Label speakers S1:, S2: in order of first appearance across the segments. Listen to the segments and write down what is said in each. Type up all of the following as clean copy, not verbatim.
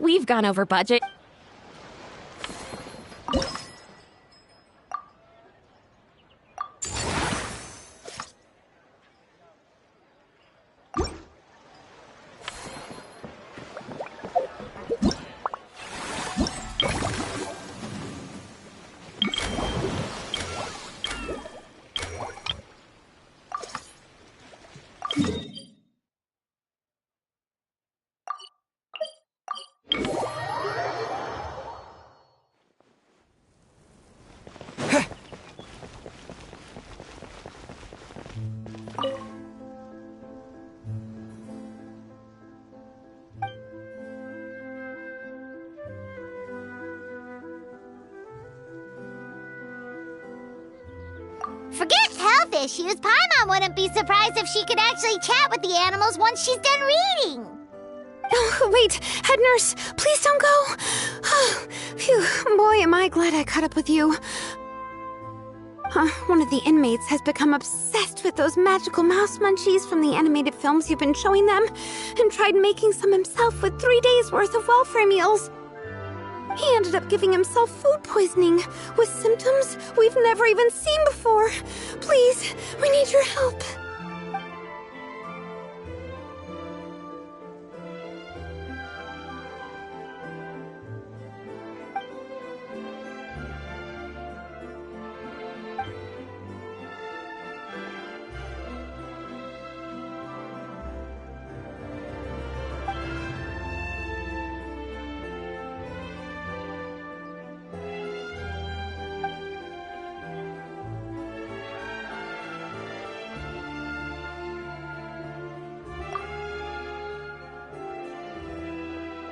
S1: We've gone over budget.
S2: Forget health issues. Paimon wouldn't be surprised if she could actually chat with the animals once she's done reading.
S3: Oh, wait, head nurse, please don't go. Phew, boy, am I glad I caught up with you. One of the inmates has become obsessed with those magical mouse munchies from the animated films you've been showing them, and tried making some himself with 3 days' worth of welfare meals. He ended up giving himself food poisoning, with symptoms we've never even seen before. Please, we need your help.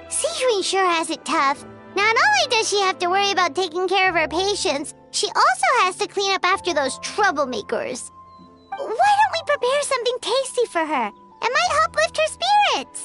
S2: Sijui sure has it tough. Not only does she have to worry about taking care of her patients, she also has to clean up after those troublemakers. Why don't we prepare something tasty for her? It might help lift her spirits.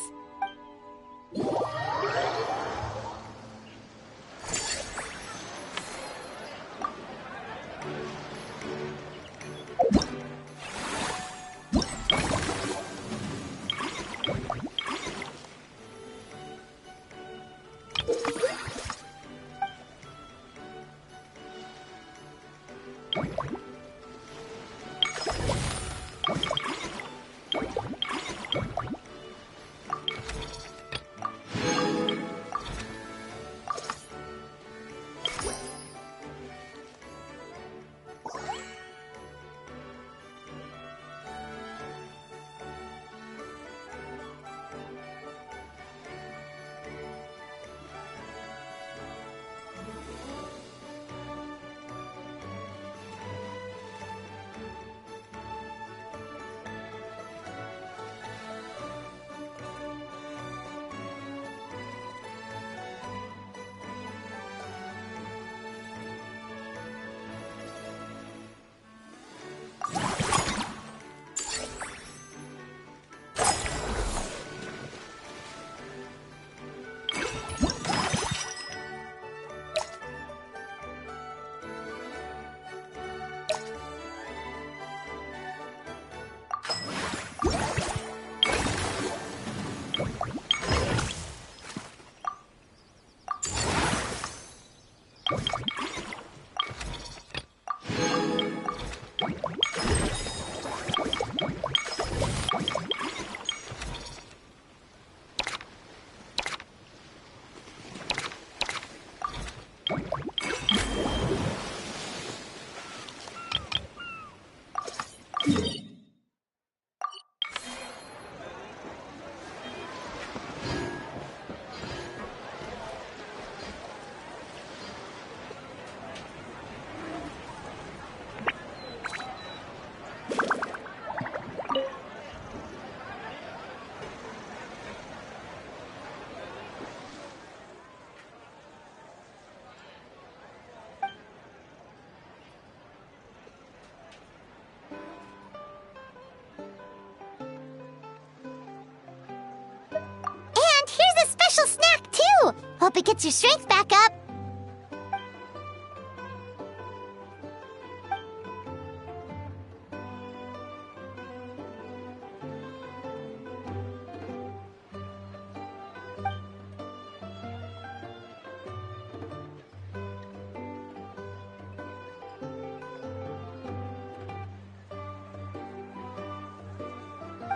S2: Hope it gets your strength back up.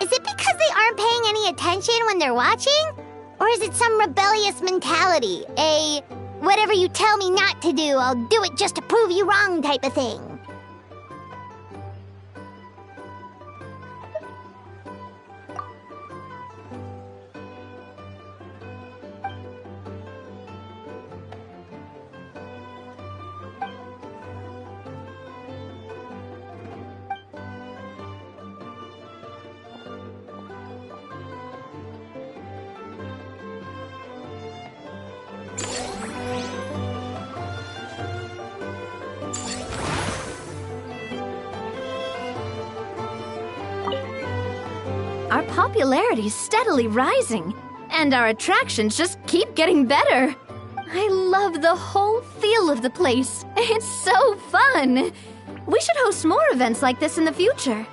S2: Is it because they aren't paying any attention when they're watching? Or is it some rebellious mentality? Whatever you tell me not to do, I'll do it just to prove you wrong type of thing?
S1: Our popularity's steadily rising, and our attractions just keep getting better. I love the whole feel of the place. It's so fun. We should host more events like this in the future.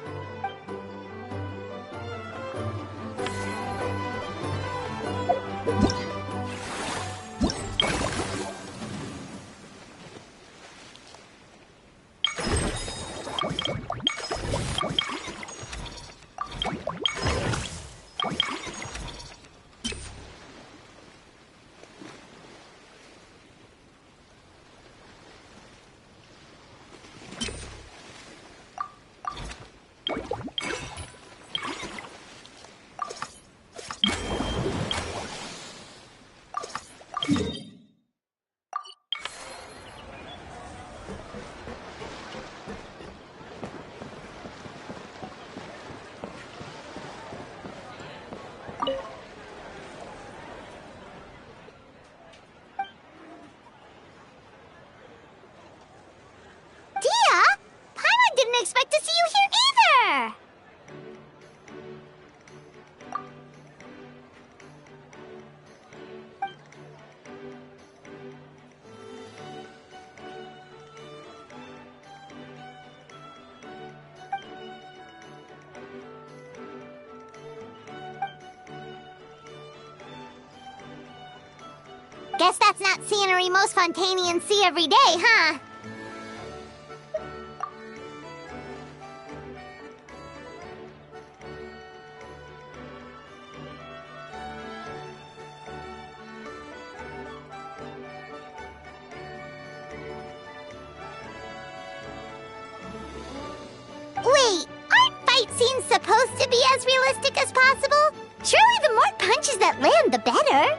S2: Didn't expect to see you here either! Guess that's not scenery most Fontanians see every day, huh? Wait, aren't fight scenes supposed to be as realistic as possible? Surely the more punches that land, the better.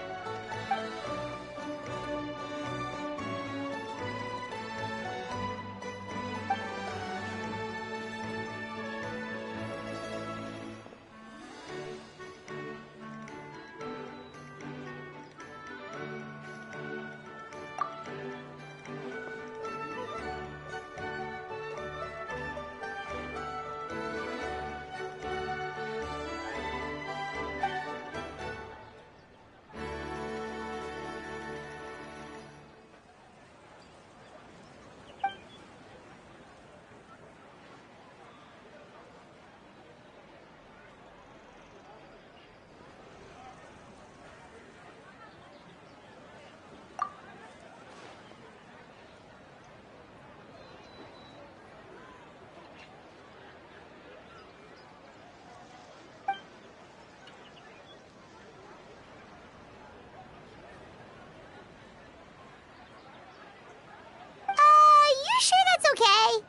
S2: You sure that's okay?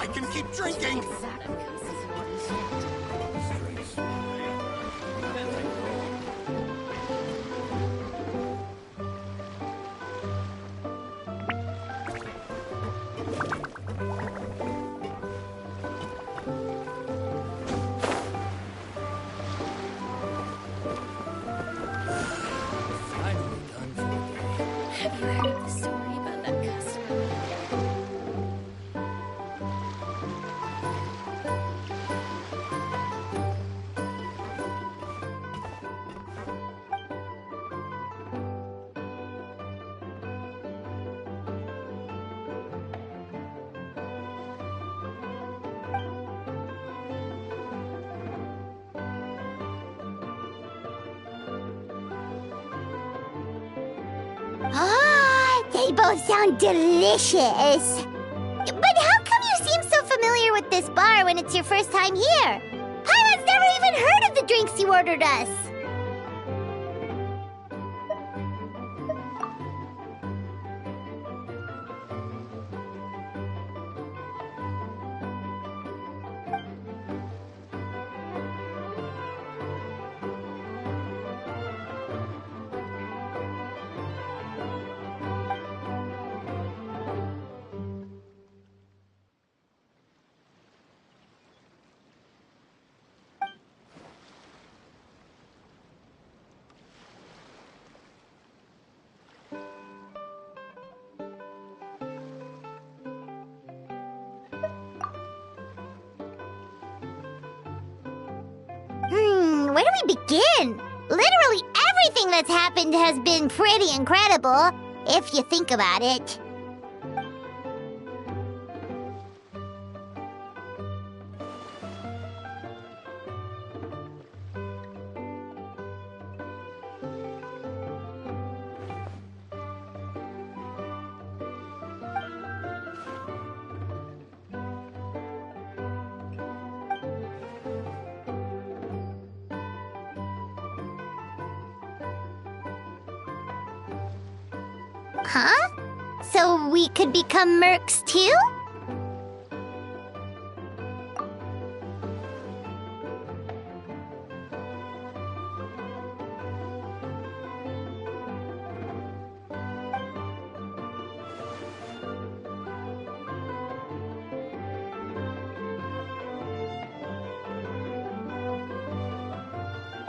S4: I can keep drinking!
S1: Have you heard of the story about that customer?
S2: Ah, they both sound delicious. But how come you seem so familiar with this bar when it's your first time here? Paimon's never even heard of the drinks you ordered us. Where do we begin? Literally everything that's happened has been pretty incredible, if you think about it. Huh? So we could become mercs too?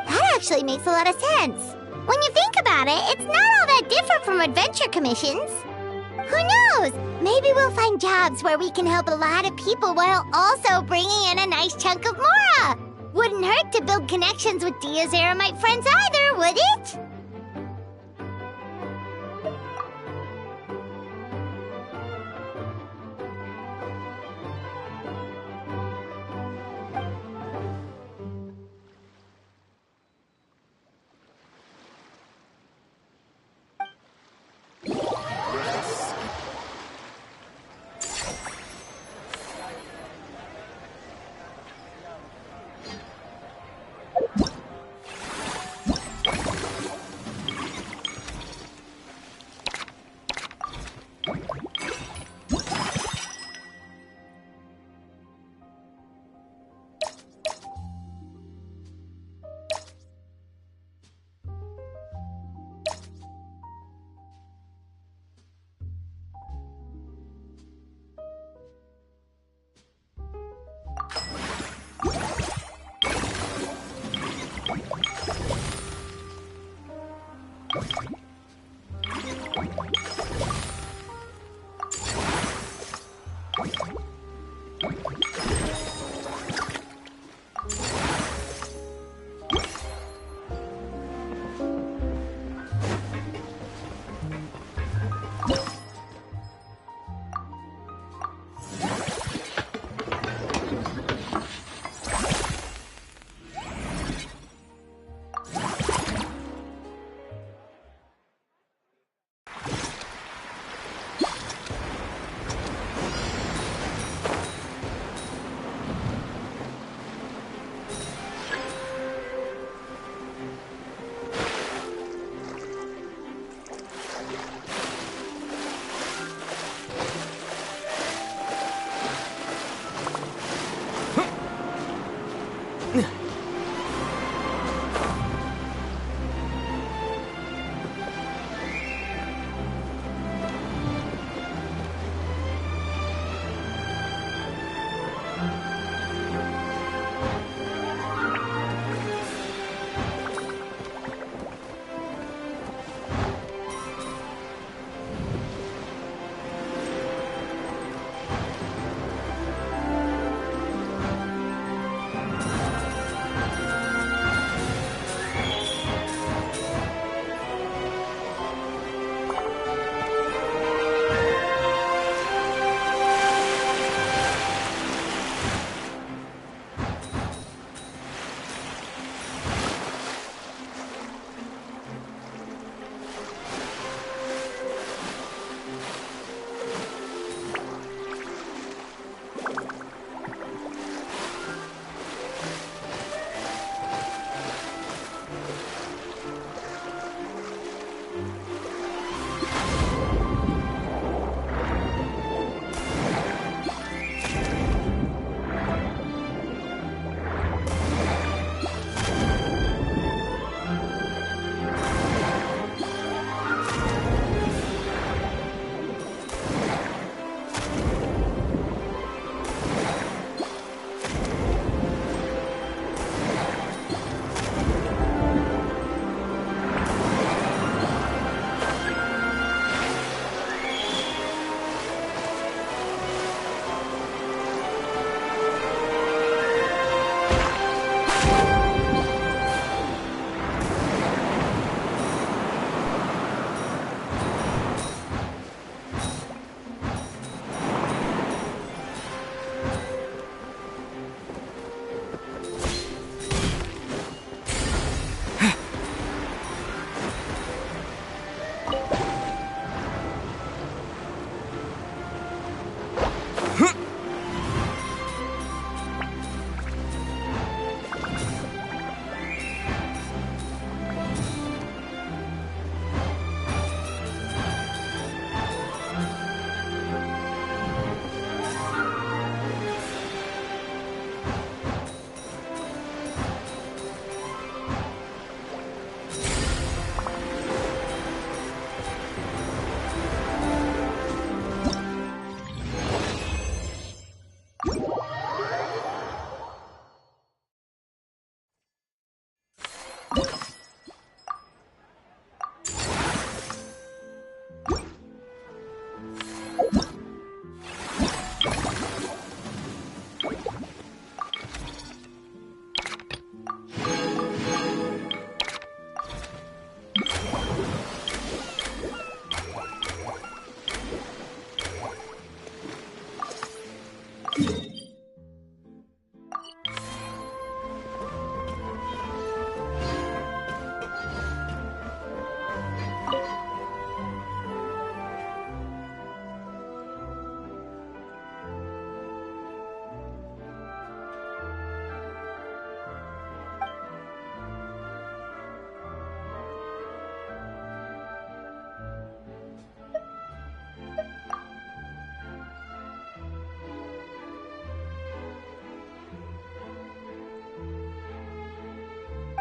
S2: That actually makes a lot of sense. When you think about it, it's not all that different from adventure commissions. Who knows? Maybe we'll find jobs where we can help a lot of people while also bringing in a nice chunk of Mora. Wouldn't hurt to build connections with Dia's Eremite friends either, would it?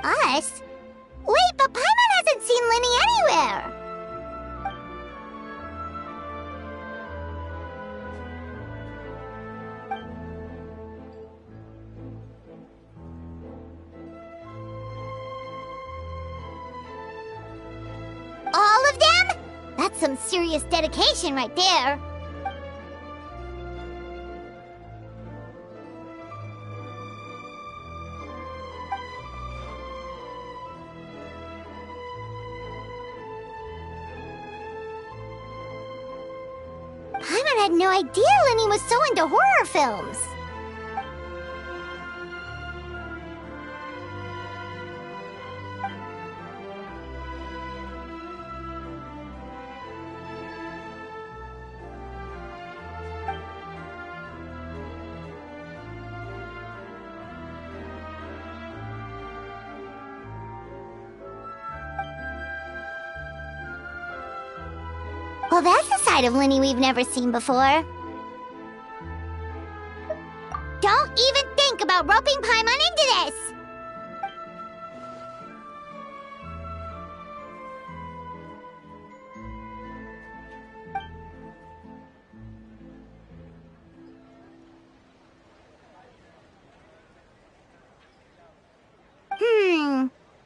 S2: Us? Wait, but Paimon hasn't seen Linny anywhere! All of them? That's some serious dedication right there. Paimon had no idea Linny was so into horror films. Well, that's a side of Linny we've never seen before. Don't even think about roping Paimon into this!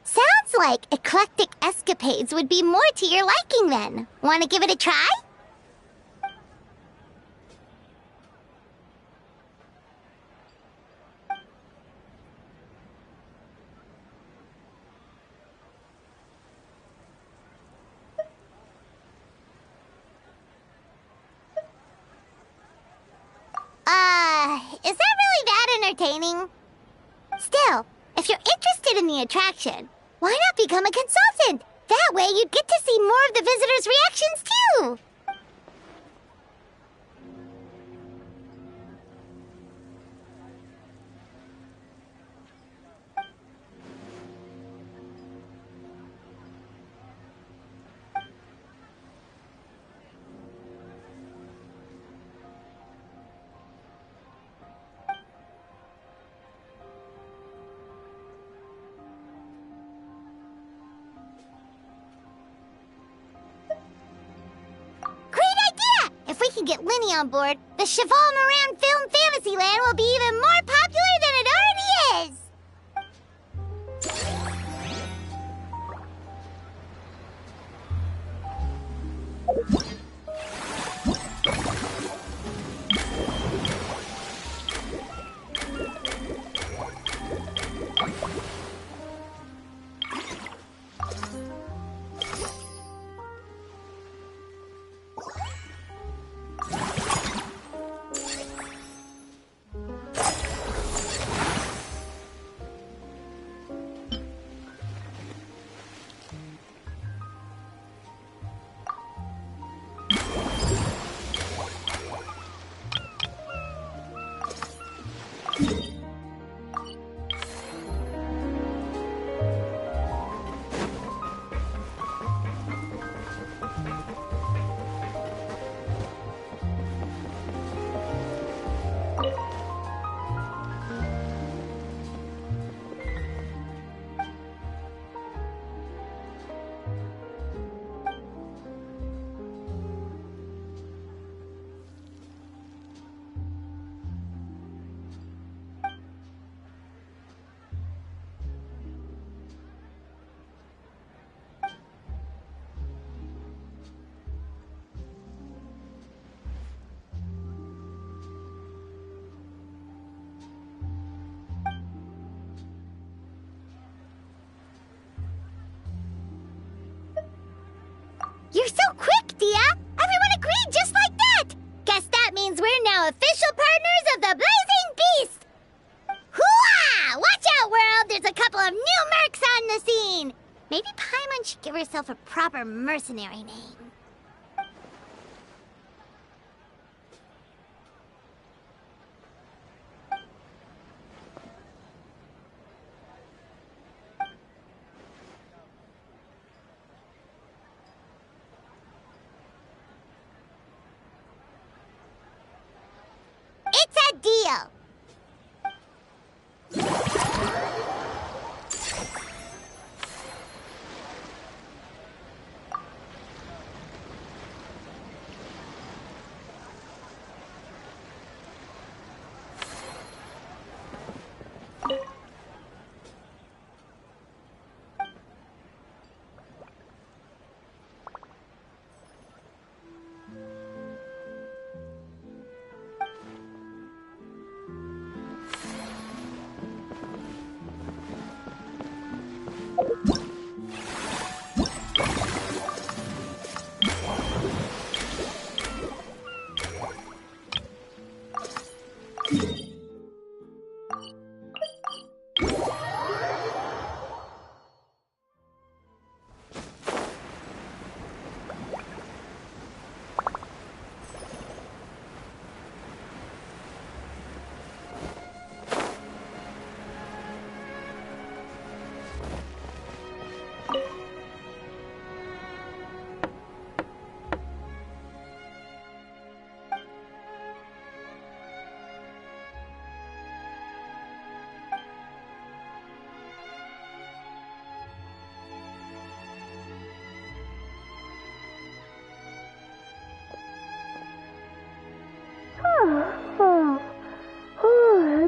S2: Sounds like eclectic escapades would be more to your liking then. Want to give it a try? Is that really that entertaining? Still, if you're interested in the attraction, why not become a consultant? That way you'd get to see more of the visitors' reactions too! If we can get Linny on board, the Cheval Moran Film Fantasyland will be even more popular than it already is! in the scene. Maybe Paimon should give herself a proper mercenary name. It's a deal.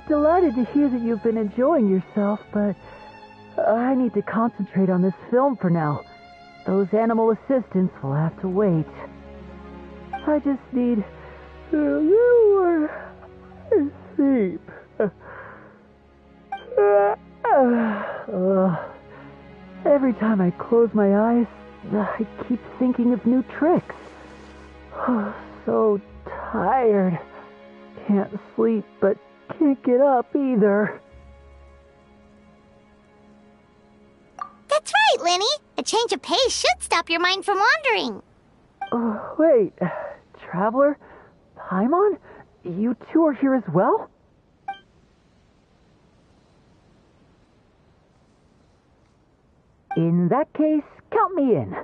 S5: Delighted to hear that you've been enjoying yourself, but I need to concentrate on this film for now. Those animal assistants will have to wait. I just need a little more sleep. Every time I close my eyes, I keep thinking of new tricks. So tired. Can't sleep, but can't get up either.
S2: That's right, Lenny. A change of pace should stop your mind from wandering.
S5: Wait, Traveler? Paimon? You two are here as well? In that case, count me in.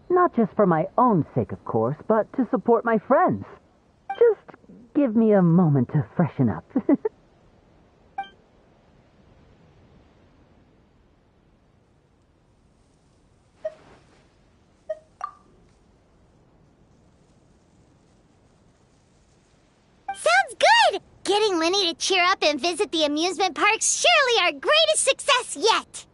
S5: Not just for my own sake, of course, but to support my friends. Just give me a moment to freshen up.
S2: Sounds good! Getting Lenny to cheer up and visit the amusement park's surely our greatest success yet!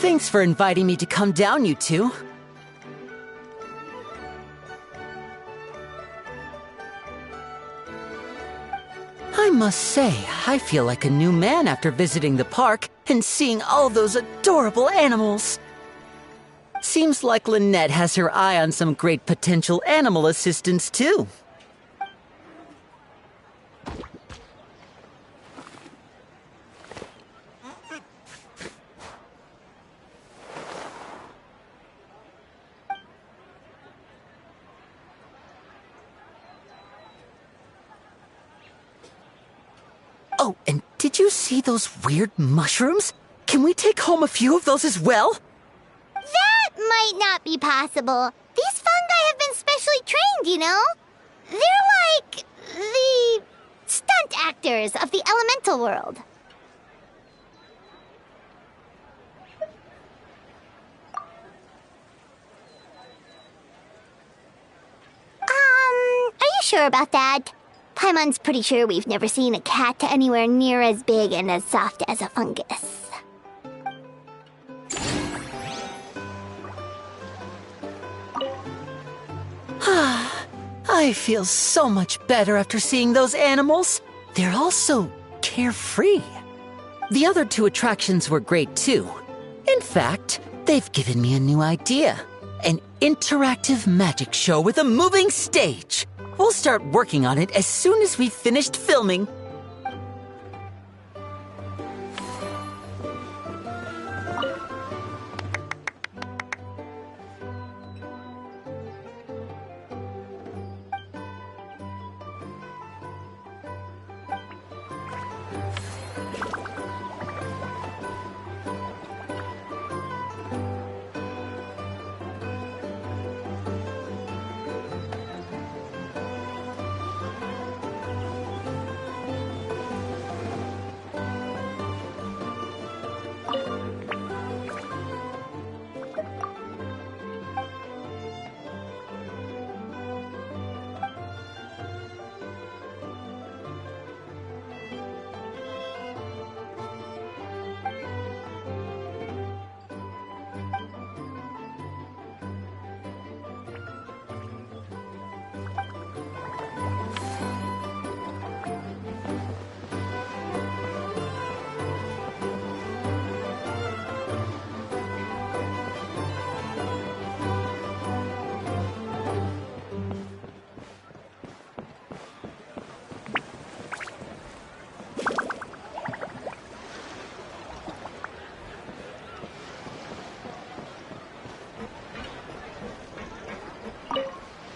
S6: Thanks for inviting me to come down, you two. I must say, I feel like a new man after visiting the park and seeing all those adorable animals. Seems like Lynette has her eye on some great potential animal assistants, too. Oh, and did you see those weird mushrooms? Can we take home a few of those as well?
S2: That might not be possible. These fungi have been specially trained, you know? They're like the stunt actors of the elemental world. Are you sure about that? Paimon's pretty sure we've never seen a cat anywhere near as big and as soft as a fungus.
S6: I feel so much better after seeing those animals. They're all so carefree. The other two attractions were great too. In fact, they've given me a new idea. An interactive magic show with a moving stage. We'll start working on it as soon as we've finished filming.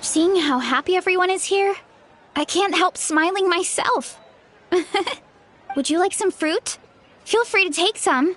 S1: Seeing how happy everyone is here, I can't help smiling myself. Would you like some fruit? Feel free to take some.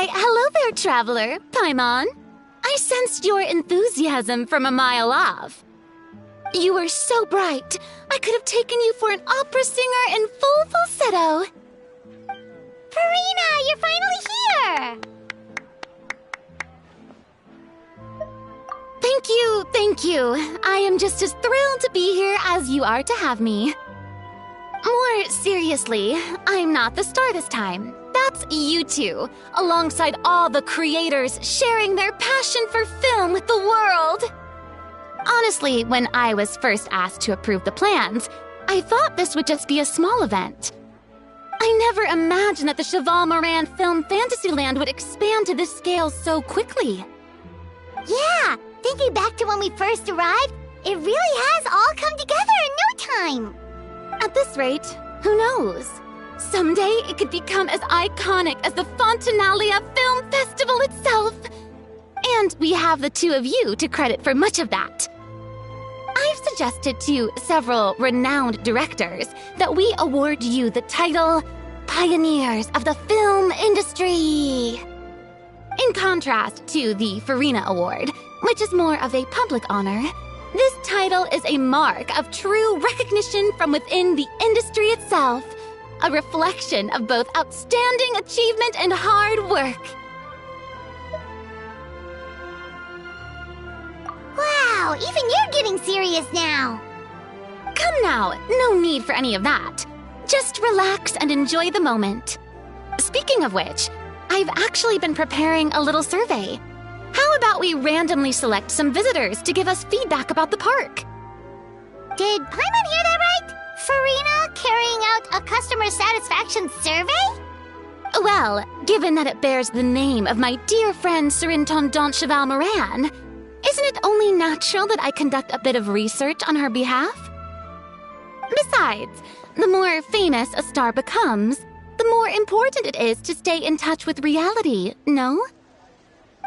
S3: Why, hello there, traveler, Paimon. I sensed your enthusiasm from a mile off. You were so bright, I could have taken you for an opera singer in full falsetto.
S2: Farina, you're finally here!
S3: Thank you. I am just as thrilled to be here as you are to have me. More seriously, I'm not the star this time. That's you two, alongside all the creators sharing their passion for film with the world. Honestly, when I was first asked to approve the plans, I thought this would just be a small event. I never imagined that the Cheval Moran Film Fantasyland would expand to this scale so quickly.
S2: Yeah, thinking back to when we first arrived, it really has all come together in no time.
S3: At this rate, who knows? Someday it could become as iconic as the Fontanalia Film Festival itself. And we have the two of you to credit for much of that. I've suggested to several renowned directors that we award you the title Pioneers of the Film Industry. In contrast to the Farina Award, which is more of a public honor, this title is a mark of true recognition from within the industry itself, a reflection of both outstanding achievement and hard work.
S2: Wow, even you're getting serious now.
S3: Come now, no need for any of that. Just relax and enjoy the moment. Speaking of which, I've actually been preparing a little survey. How about we randomly select some visitors to give us feedback about the park?
S2: Did Paimon hear that right? Farina carrying out a customer satisfaction survey?
S3: Well, given that it bears the name of my dear friend Surintendant Cheval Moran, isn't it only natural that I conduct a bit of research on her behalf? Besides, the more famous a star becomes, the more important it is to stay in touch with reality, no?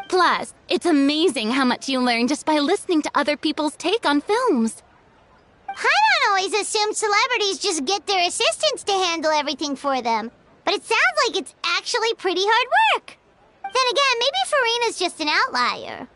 S3: Plus, it's amazing how much you learn just by listening to other people's take on films.
S2: Paimon always assumed celebrities just get their assistants to handle everything for them. But it sounds like it's actually pretty hard work. Then again, maybe Farina's just an outlier.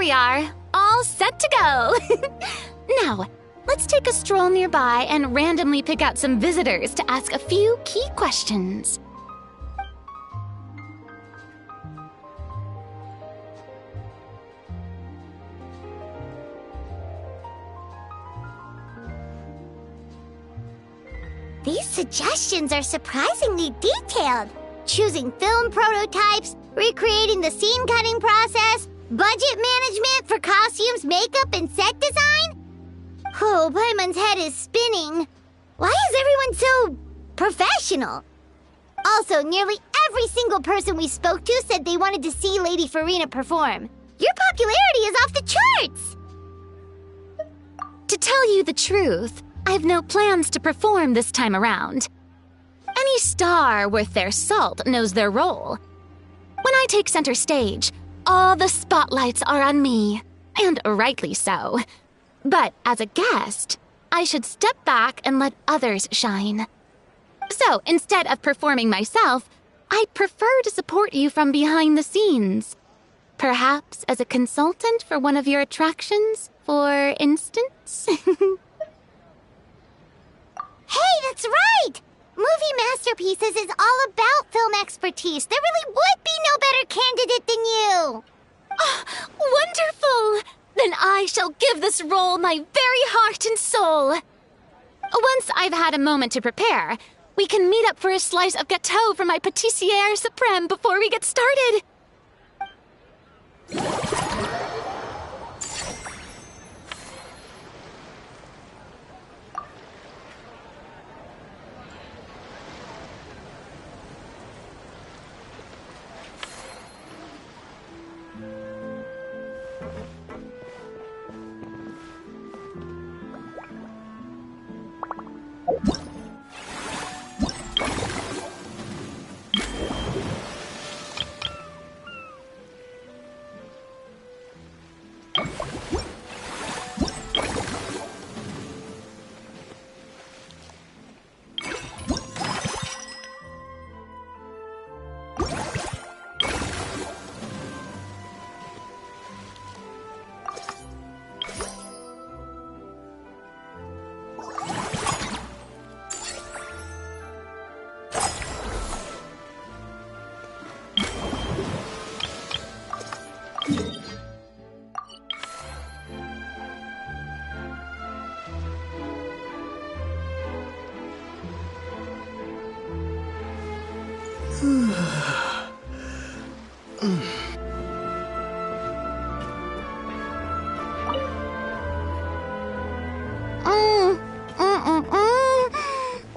S3: we are, all set to go. Now, let's take a stroll nearby and randomly pick out some visitors to ask a few key questions.
S2: These suggestions are surprisingly detailed. Choosing film prototypes, recreating the scene cutting process, budget management for costumes, makeup, and set design? Oh, Paimon's head is spinning. Why is everyone so professional? Also, nearly every single person we spoke to said they wanted to see Lady Farina perform. Your popularity is off the charts!
S3: To tell you the truth, I've no plans to perform this time around. Any star worth their salt knows their role. When I take center stage, all the spotlights are on me, and rightly so. But as a guest, I should step back and let others shine. So, instead of performing myself, I'd prefer to support you from behind the scenes. Perhaps as a consultant for one of your attractions, for instance?
S2: Hey, that's right! Movie Masterpieces is all about film expertise. There really would be no better candidate than you!
S3: Oh, wonderful! Then I shall give this role my very heart and soul. Once I've had a moment to prepare, we can meet up for a slice of gâteau from my pâtissière suprême before we get started.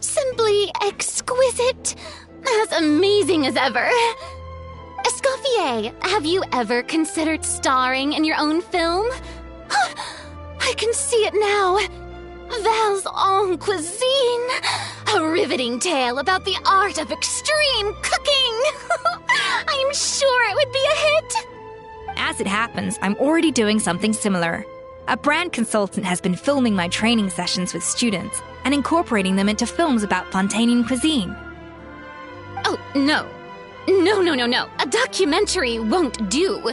S3: Simply exquisite. As amazing as ever. Escoffier, have you ever considered starring in your own film? I can see it now. Val's en cuisine. A riveting tale about the art of extreme cooking. I'm sure it would be a hit.
S7: As it happens, I'm already doing something similar. A brand consultant has been filming my training sessions with students and incorporating them into films about Fontanian cuisine.
S3: Oh, no. No. A documentary won't do.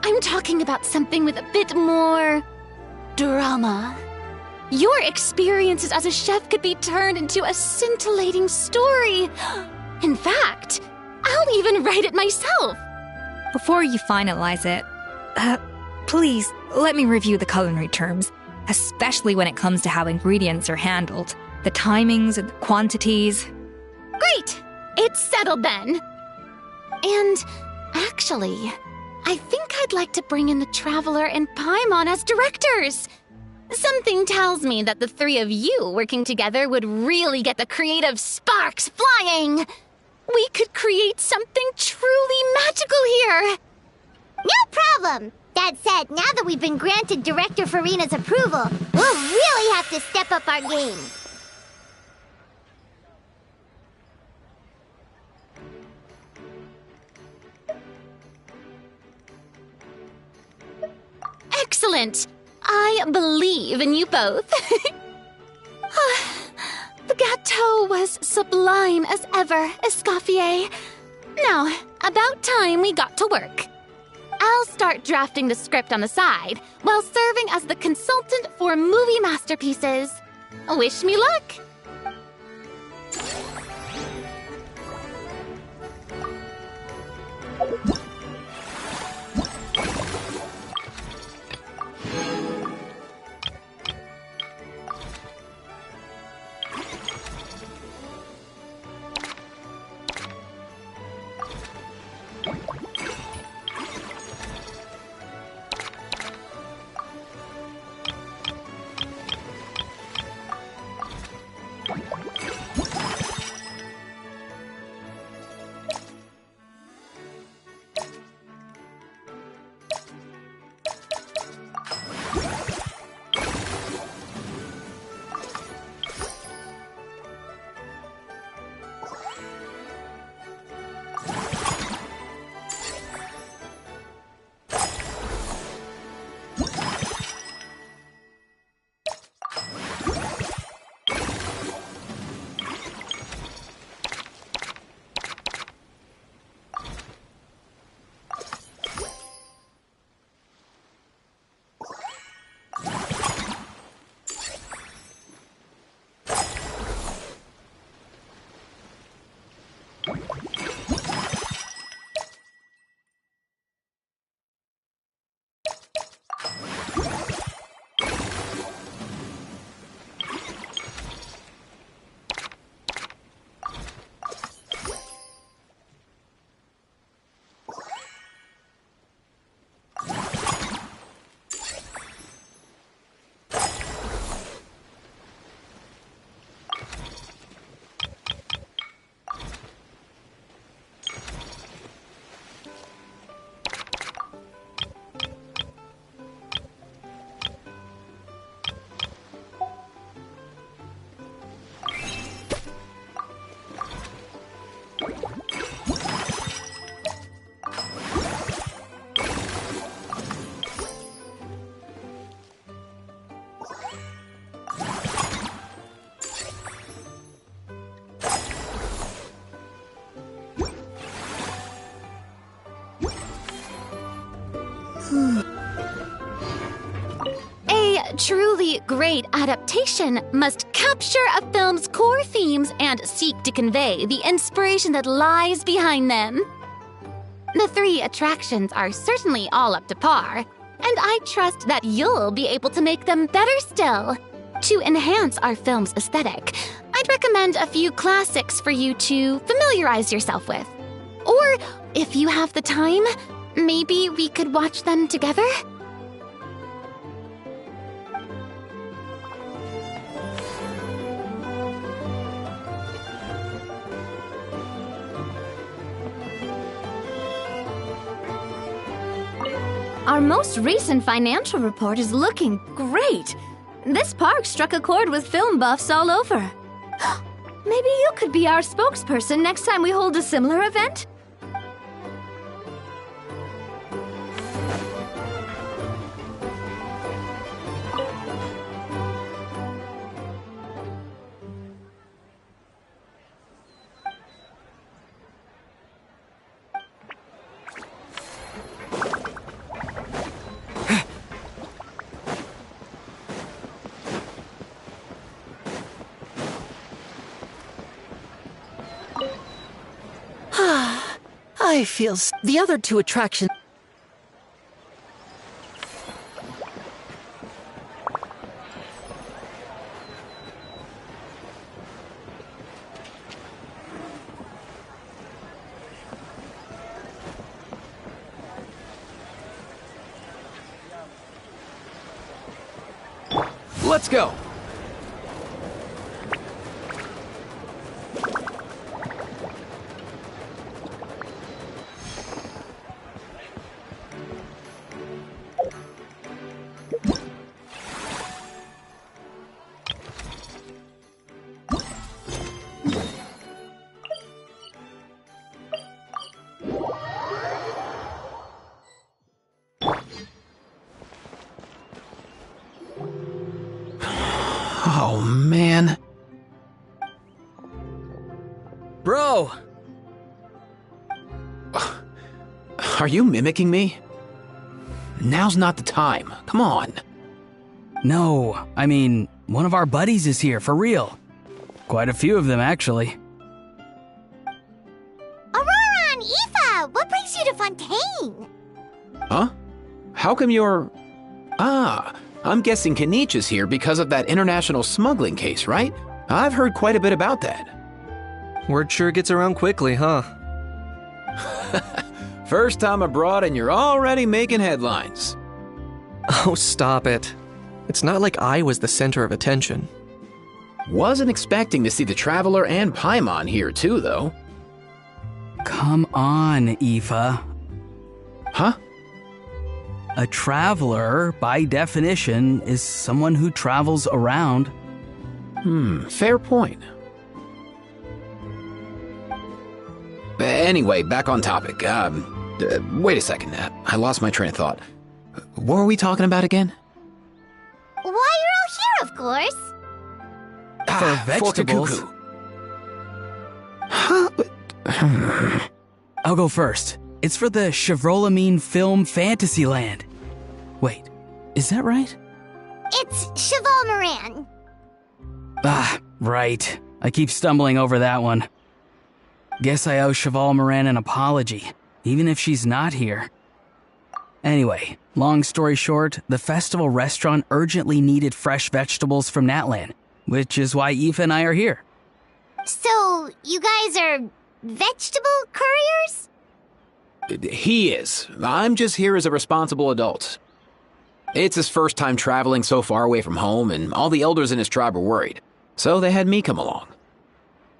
S3: I'm talking about something with a bit more drama. Your experiences as a chef could be turned into a scintillating story. In fact, I'll even write it myself.
S7: Before you finalize it, please let me review the culinary terms, especially when it comes to how ingredients are handled, the timings and the quantities.
S3: Great! It's settled then. And actually, I think I'd like to bring in the Traveler and Paimon as directors. Something tells me that the three of you working together would really get the creative sparks flying. We could create something truly magical here.
S2: No problem! That said, now that we've been granted Director Farina's approval, we'll really have to step up our game.
S3: Excellent! I believe in you both. The gâteau was sublime as ever, Escoffier. Now, about time we got to work. I'll start drafting the script on the side while serving as the consultant for movie masterpieces. Wish me luck!
S2: A truly great adaptation must capture a film's core themes and seek to convey the inspiration that lies behind them. The 3 attractions are certainly all up to par, and I trust that you'll be able to make them better still. To enhance our film's aesthetic, I'd recommend a few classics for you to familiarize yourself with. Or, if you have the time, maybe we could watch them together?
S1: Our most recent financial report is looking great. This park struck a chord with film buffs all over. Maybe you could be our spokesperson next time we hold a similar event?
S6: I feel the other 2 attractions.
S8: Let's go. Oh, man.
S9: Bro!
S8: Are you mimicking me? Now's not the time. Come on.
S9: No, I mean, one of our buddies is here, for real. Quite a few of them, actually.
S2: Aurora and Aoife, what brings you to Fontaine?
S8: Huh? How come you're... I'm guessing Kanich is here because of that international smuggling case, right? I've heard quite a bit about that.
S10: Word sure gets around quickly, huh?
S8: First time abroad and you're already making headlines.
S10: Oh, stop it. It's not like I was the center of attention.
S8: Wasn't expecting to see the Traveler and Paimon here too, though.
S9: Come on, Aoife.
S8: Huh?
S9: A traveler, by definition, is someone who travels around.
S8: Fair point. Anyway, back on topic. Wait a second. I lost my train of thought. What were we talking about again?
S2: Why, you're all here, of course.
S9: For vegetables.
S8: Fork a cuckoo. Huh?
S9: I'll go first. It's for the Chevrolamine Film Fantasyland. Wait, is that right?
S2: It's Cheval Moran.
S9: Ah, right. I keep stumbling over that one. Guess I owe Cheval Moran an apology, even if she's not here. Anyway, long story short, the festival restaurant urgently needed fresh vegetables from Natlan, which is why Aoife and I are here.
S2: So, you guys are vegetable couriers?
S8: He is. I'm just here as a responsible adult. It's his first time traveling so far away from home, and all the elders in his tribe were worried. So they had me come along.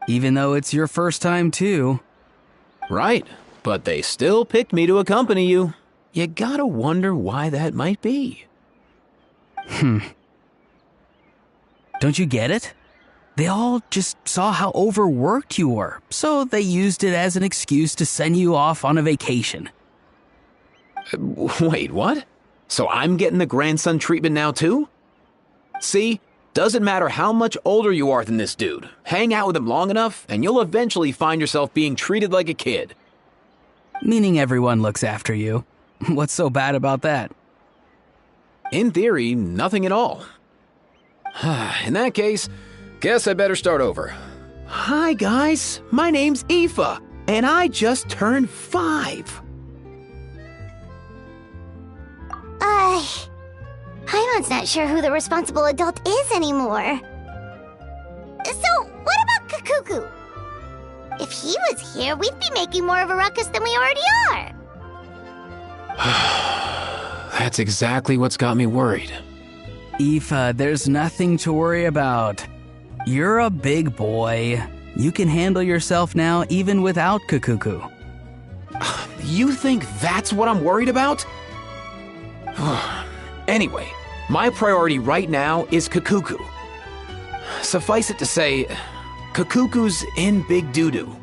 S9: Even though it's your first time too.
S8: Right, but they still picked me to accompany you. You gotta wonder why that might be.
S9: Don't you get it? They all just saw how overworked you were, so they used it as an excuse to send you off on a vacation.
S8: Wait, what? So I'm getting the grandson treatment now too? See, doesn't matter how much older you are than this dude. Hang out with him long enough, and you'll eventually find yourself being treated like a kid.
S9: Meaning everyone looks after you. What's so bad about that?
S8: In theory, nothing at all. In that case, guess I better start over. Hi guys, my name's Aoife, and I just turned 5.
S2: Paimon's not sure who the responsible adult is anymore. So, what about Kakuku? If he was here, we'd be making more of a ruckus than we already are.
S8: That's exactly what's got me worried.
S9: Aoife, there's nothing to worry about. You're a big boy. You can handle yourself now even without Kakuku.
S8: You think that's what I'm worried about? Anyway, my priority right now is Kakuku. Suffice it to say, Kakuku's in big doo-doo.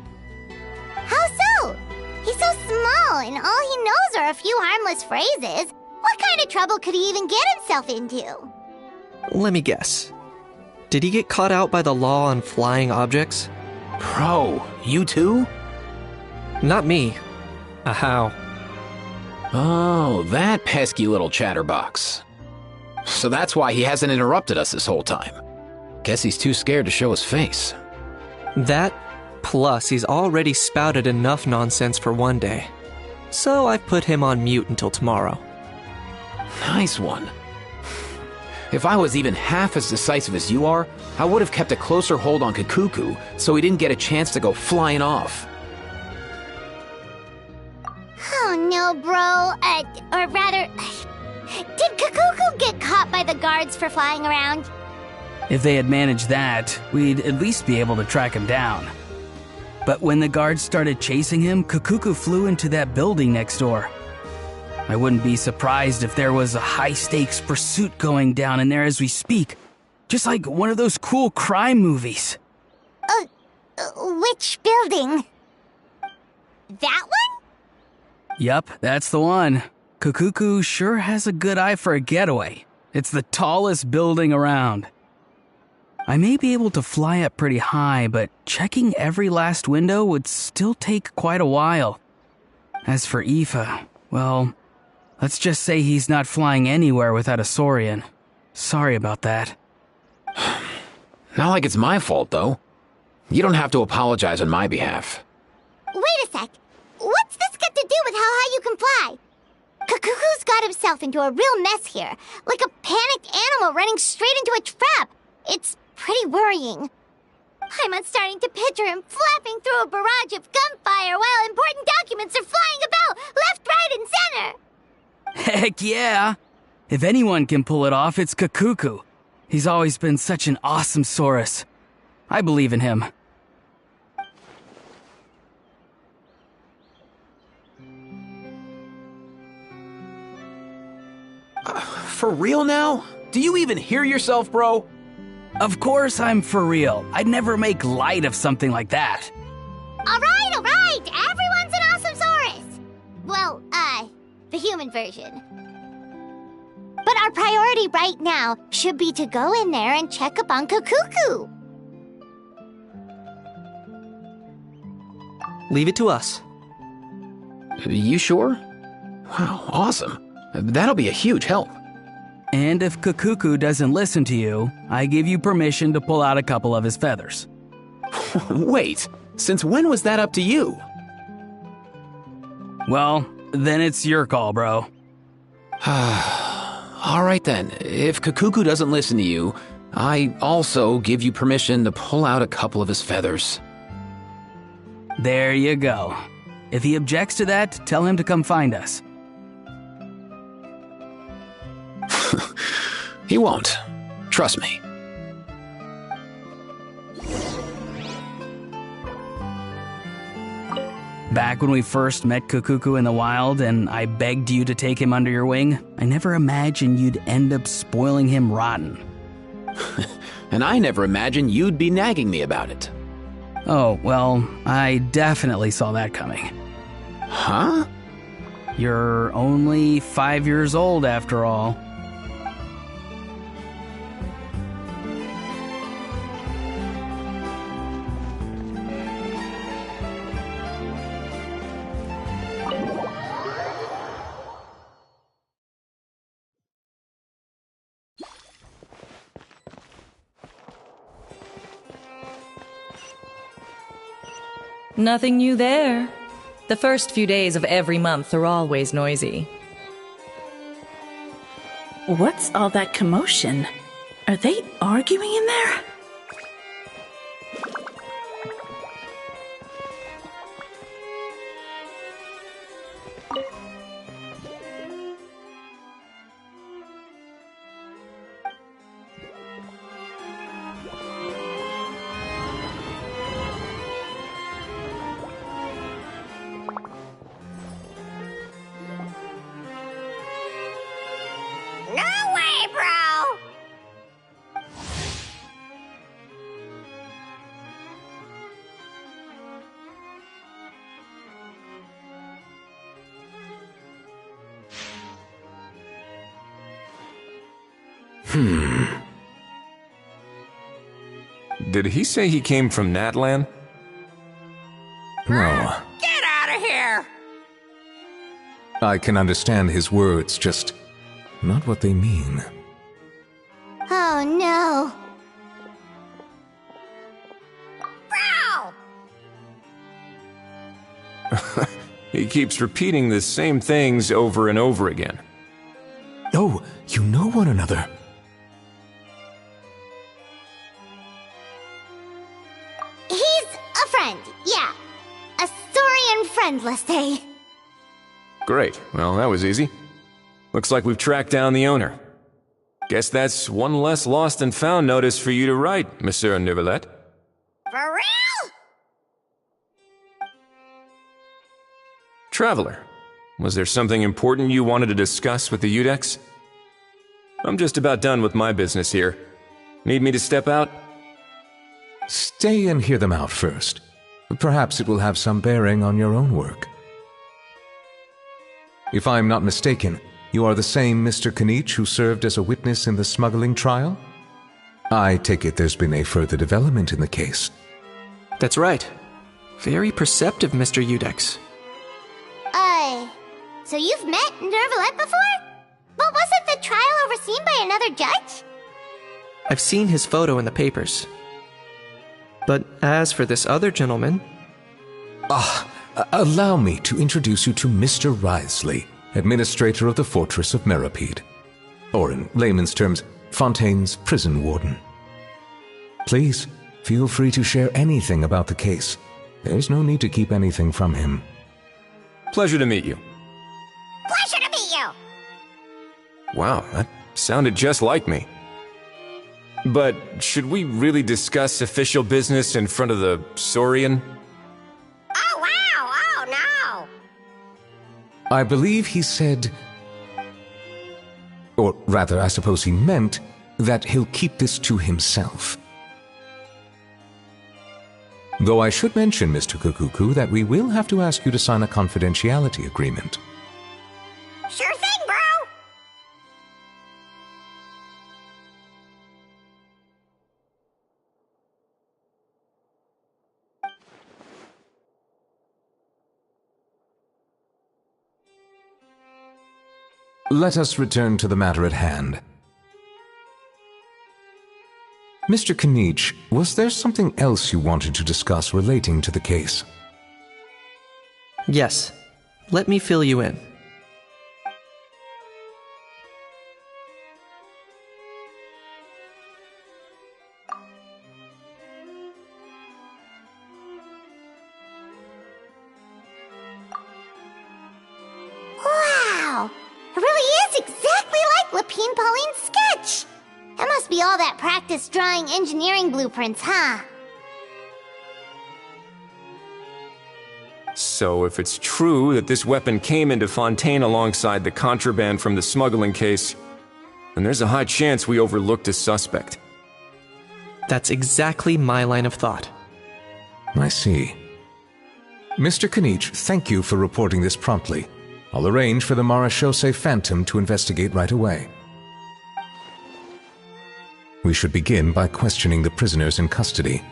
S2: How so? He's so small, and all he knows are a few harmless phrases. What kind of trouble could he even get himself into?
S10: Let me guess. Did he get caught out by the law on flying objects?
S8: Bro, you too?
S10: Not me. How?
S8: Oh, that pesky little chatterbox. So that's why he hasn't interrupted us this whole time. Guess he's too scared to show his face.
S10: That, plus he's already spouted enough nonsense for one day. So I've put him on mute until tomorrow.
S8: Nice one. If I was even half as decisive as you are, I would have kept a closer hold on Kakuku so he didn't get a chance to go flying off.
S2: Oh no, bro. Or rather, did Kakuku get caught by the guards for flying around?
S9: If they had managed that, we'd at least be able to track him down. But when the guards started chasing him, Kakuku flew into that building next door. I wouldn't be surprised if there was a high-stakes pursuit going down in there as we speak. Just like one of those cool crime movies.
S2: Which building? That one?
S9: Yup, that's the one. Kakuku sure has a good eye for a getaway. It's the tallest building around. I may be able to fly up pretty high, but checking every last window would still take quite a while. As for Aoife, well, let's just say he's not flying anywhere without a Saurian. Sorry about that.
S8: Not like it's my fault, though. You don't have to apologize on my behalf.
S2: Wait a sec. What's this got to do with how high you can fly? Kakuku's got himself into a real mess here, like a panicked animal running straight into a trap. It's pretty worrying. I'm starting to picture him flapping through a barrage of gunfire while important documents are flying about left, right, and center.
S9: Heck yeah! If anyone can pull it off, it's Kakuku. He's always been such an awesome Saurus. I believe in him.
S8: For real now? Do you even hear yourself, bro?
S9: Of course I'm for real. I'd never make light of something like that.
S2: All right. Everyone's an awesome Saurus. Well, the human version. But our priority right now should be to go in there and check up on Kakuku.
S10: Leave it to us.
S8: You sure? Wow, awesome. That'll be a huge help.
S9: And if Kakuku doesn't listen to you, I give you permission to pull out a couple of his feathers.
S8: Wait, Since when was that up to you?
S9: Well, then it's your call, bro.
S8: All right then, if Kakuku doesn't listen to you, I also give you permission to pull out a couple of his feathers.
S9: There you go. If he objects to that, tell him to come find us.
S8: He won't. Trust me.
S9: Back when we first met Kukuku in the wild and I begged you to take him under your wing, I never imagined you'd end up spoiling him rotten.
S8: And I never imagined you'd be nagging me about it.
S9: Oh, well, I definitely saw that coming.
S8: Huh?
S9: You're only 5 years old after all.
S11: Nothing new there. The first few days of every month are always noisy.
S12: What's all that commotion? Are they arguing in there?
S2: No way, bro!
S13: Did he say he came from Natlan?
S4: No.
S2: Get out of here!
S4: I can understand his words, just not what they mean.
S2: Oh no. Bro!
S13: He keeps repeating the same things over and over again.
S4: Oh, you know one another.
S2: He's a friend, yeah. A Saurian friend, let's say.
S13: Great. Well, that was easy. Looks like we've tracked down the owner. Guess that's one less lost and found notice for you to write, Monsieur Neuvillette.
S2: For real?
S13: Traveler, was there something important you wanted to discuss with the Udex? I'm just about done with my business here. Need me to step out?
S4: Stay and hear them out first. Perhaps it will have some bearing on your own work. If I'm not mistaken, you are the same Mr. Kanich who served as a witness in the smuggling trial? I take it there's been a further development in the case.
S10: That's right. Very perceptive, Mr. Udex.
S2: So you've met Neuvillette before? But wasn't the trial overseen by another judge?
S10: I've seen his photo in the papers. But as for this other gentleman...
S4: Allow me to introduce you to Mr. Wriothesley, administrator of the Fortress of Meripede. Or in layman's terms, Fontaine's prison warden. Please, feel free to share anything about the case. There's no need to keep anything from him.
S13: Pleasure to meet you.
S2: Pleasure to meet you!
S13: Wow, that sounded just like me. But should we really discuss official business in front of the Saurian?
S2: Oh, wow! Oh, no!
S4: I believe he said... Or rather, I suppose he meant that he'll keep this to himself. Though I should mention, Mr. Kukuku, that we will have to ask you to sign a confidentiality agreement.
S2: Sure thing, bro!
S4: Let us return to the matter at hand. Mr. Kanich, was there something else you wanted to discuss relating to the case?
S10: Yes. Let me fill you in.
S2: Wow! It really is exactly like Lapine Pauline's sketch! That must be all that practice drawing engineering blueprints, huh?
S13: So if it's true that this weapon came into Fontaine alongside the contraband from the smuggling case, then there's a high chance we overlooked a suspect.
S10: That's exactly my line of thought.
S4: I see. Mr. Kanich, thank you for reporting this promptly. I'll arrange for the Marechaussee Phantom to investigate right away. We should begin by questioning the prisoners in custody.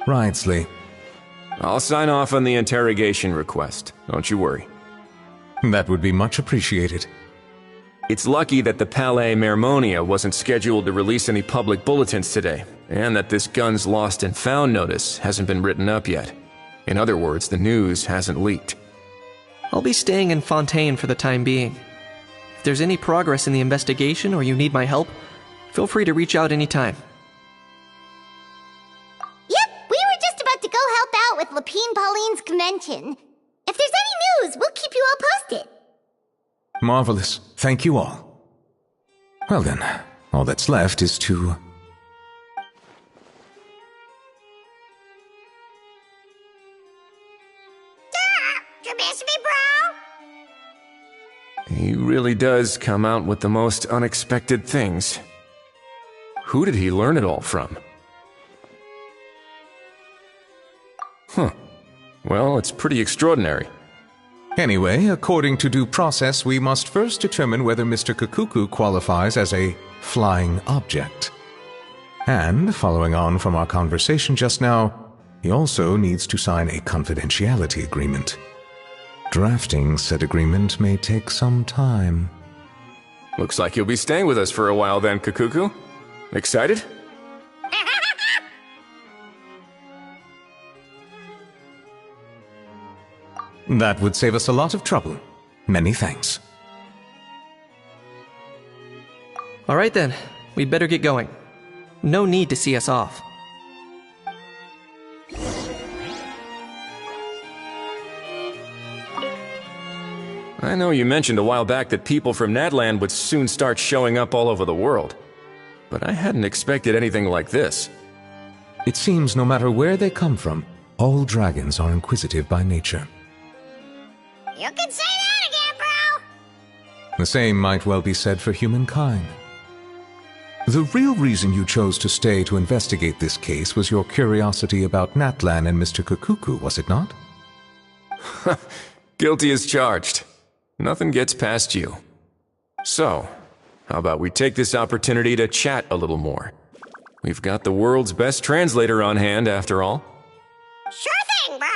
S4: Ridesley.
S13: I'll sign off on the interrogation request, don't you worry.
S4: That would be much appreciated.
S13: It's lucky that the Palais Mermonia wasn't scheduled to release any public bulletins today, and that this guns lost and found notice hasn't been written up yet. In other words, the news hasn't leaked.
S10: I'll be staying in Fontaine for the time being. If there's any progress in the investigation or you need my help, feel free to reach out anytime.
S2: Yep, we were just about to go help out with Lapine Pauline's convention. If there's any news, we'll keep you all posted.
S4: Marvelous. Thank you all. Well then, all that's left is to...
S13: He really does come out with the most unexpected things. Who did he learn it all from? Huh. Well, it's pretty extraordinary.
S4: Anyway, according to due process, we must first determine whether Mr. Kakuku qualifies as a flying object. And, following on from our conversation just now, he also needs to sign a confidentiality agreement. Drafting said agreement may take some time.
S13: Looks like you'll be staying with us for a while then, Kakuku. Excited?
S4: That would save us a lot of trouble. Many thanks.
S10: All right then, we'd better get going. No need to see us off.
S13: I know you mentioned a while back that people from Nadland would soon start showing up all over the world. But I hadn't expected anything like this.
S4: It seems no matter where they come from, all dragons are inquisitive by nature.
S2: You can say that again, bro!
S4: The same might well be said for humankind. The real reason you chose to stay to investigate this case was your curiosity about Natlan and Mr. Kakuku, was it not?
S13: Guilty as charged. Nothing gets past you. So, how about we take this opportunity to chat a little more? We've got the world's best translator on hand, after all.
S2: Sure thing, bro!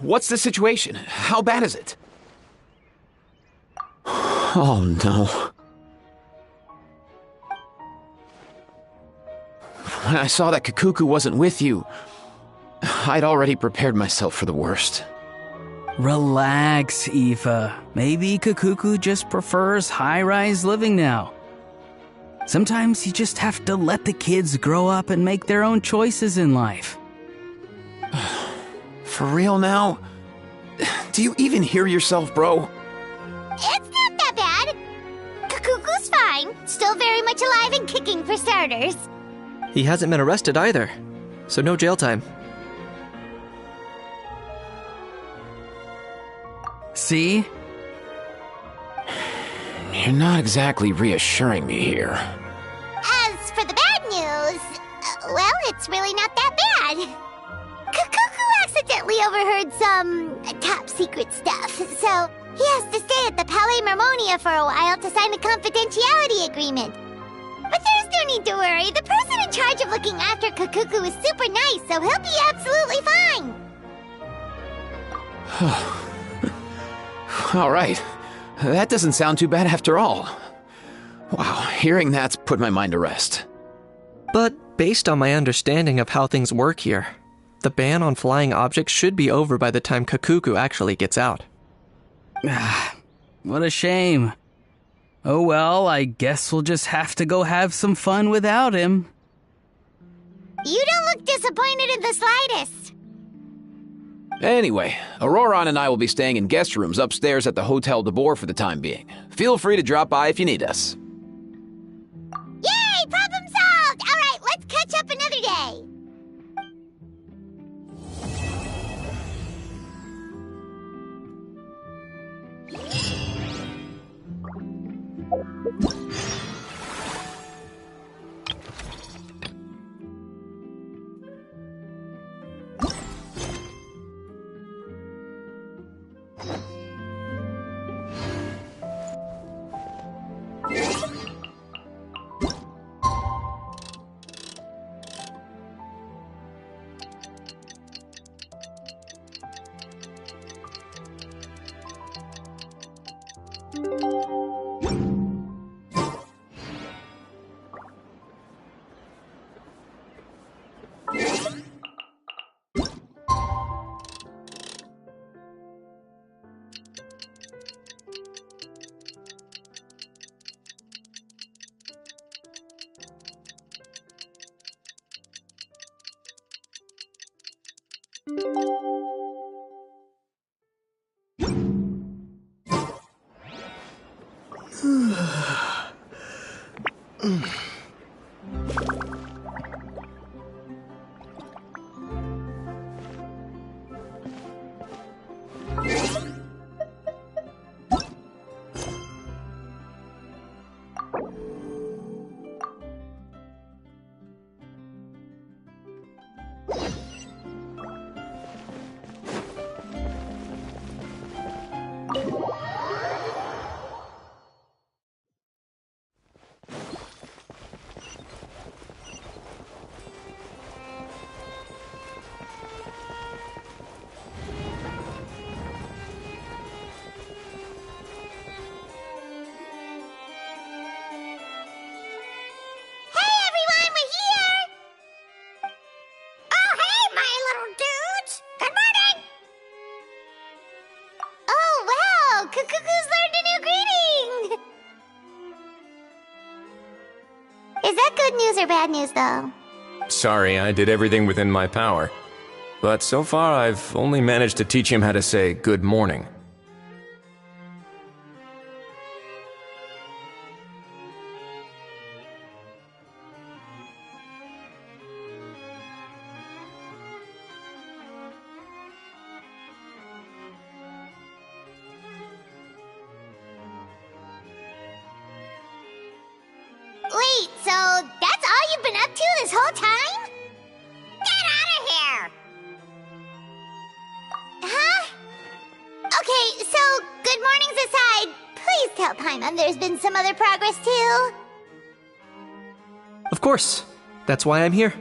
S8: What's the situation? How bad is it? Oh no. When I saw that Kakuku wasn't with you, I'd already prepared myself for the worst.
S9: Relax, Aoife. Maybe Kakuku just prefers high-rise living now. Sometimes you just have to let the kids grow up and make their own choices in life.
S8: For real now? Do you even hear yourself, bro?
S2: very much alive and kicking for starters.
S10: He hasn't been arrested either, so no jail time.
S9: See?
S8: You're not exactly reassuring me here.
S2: As for the bad news, well, it's really not that bad. Kukuku accidentally overheard some top secret stuff, so he has to stay at the Palais Mermonia for a while to sign a confidentiality agreement. But there's no need to worry. The person in charge of looking after Kukuku is super nice, so he'll be absolutely fine.
S8: All right. That doesn't sound too bad after all. Wow, hearing that's put my mind to rest.
S10: But based on my understanding of how things work here, the ban on flying objects should be over by the time Kukuku actually gets out.
S9: What a shame. Oh well, I guess we'll just have to go have some fun without him.
S2: You don't look disappointed in the slightest.
S8: Anyway, Auroron and I will be staying in guest rooms upstairs at the Hotel de Boer for the time being. Feel free to drop by if you need us.
S2: Yay! Problem solved! Alright, let's catch up another day. Is that good news or bad news, though?
S13: Sorry, I did everything within my power. But so far, I've only managed to teach him how to say good morning.
S2: Wait, so that's all you've been up to this whole time? Get out of here! Huh? Okay, so good mornings aside, please tell Paimon there's been some other progress too.
S10: Of course. That's why I'm here.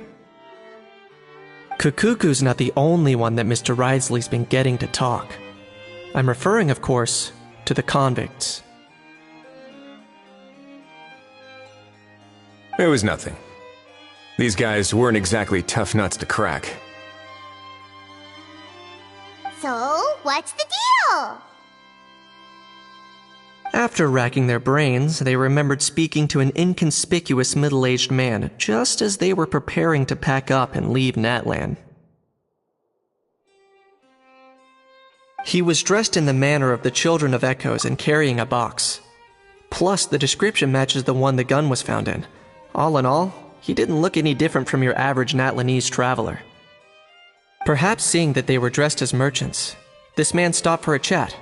S10: Kukuku's not the only one that Mr. Risley's been getting to talk. I'm referring, of course, to the convicts.
S13: It was nothing. These guys weren't exactly tough nuts to crack.
S2: So, what's the deal?
S10: After racking their brains, they remembered speaking to an inconspicuous middle-aged man just as they were preparing to pack up and leave Natlan. He was dressed in the manner of the Children of Echoes and carrying a box. Plus, the description matches the one the gun was found in. All in all, he didn't look any different from your average Natlanese traveler. Perhaps seeing that they were dressed as merchants, this man stopped for a chat,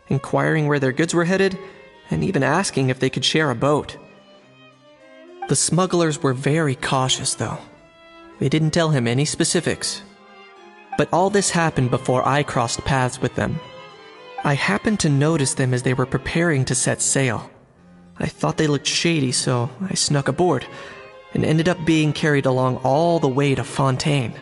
S10: inquiring where their goods were headed, and even asking if they could share a boat. The smugglers were very cautious, though. They didn't tell him any specifics. But all this happened before I crossed paths with them. I happened to notice them as they were preparing to set sail. I thought they looked shady, so I snuck aboard, and ended up being carried along all the way to Fontaine.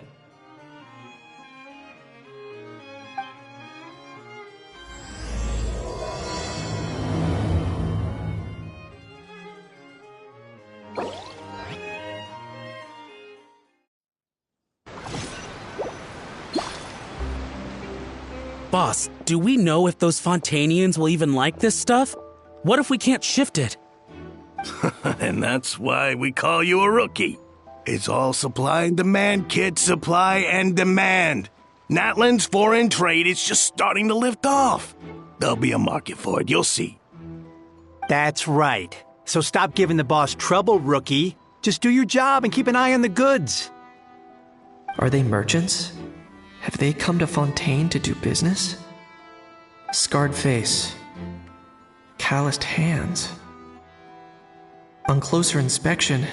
S9: Boss, do we know if those Fontainians will even like this stuff? What if we can't shift it?
S14: And that's why we call you a rookie. It's all supply and demand, kid. Supply and demand. Natlan's foreign trade is just starting to lift off. There'll be a market for it, you'll see.
S15: That's right. So stop giving the boss trouble, rookie. Just do your job and keep an eye on the goods.
S10: Are they merchants? Have they come to Fontaine to do business? Scarred face. Calloused hands. On closer inspection,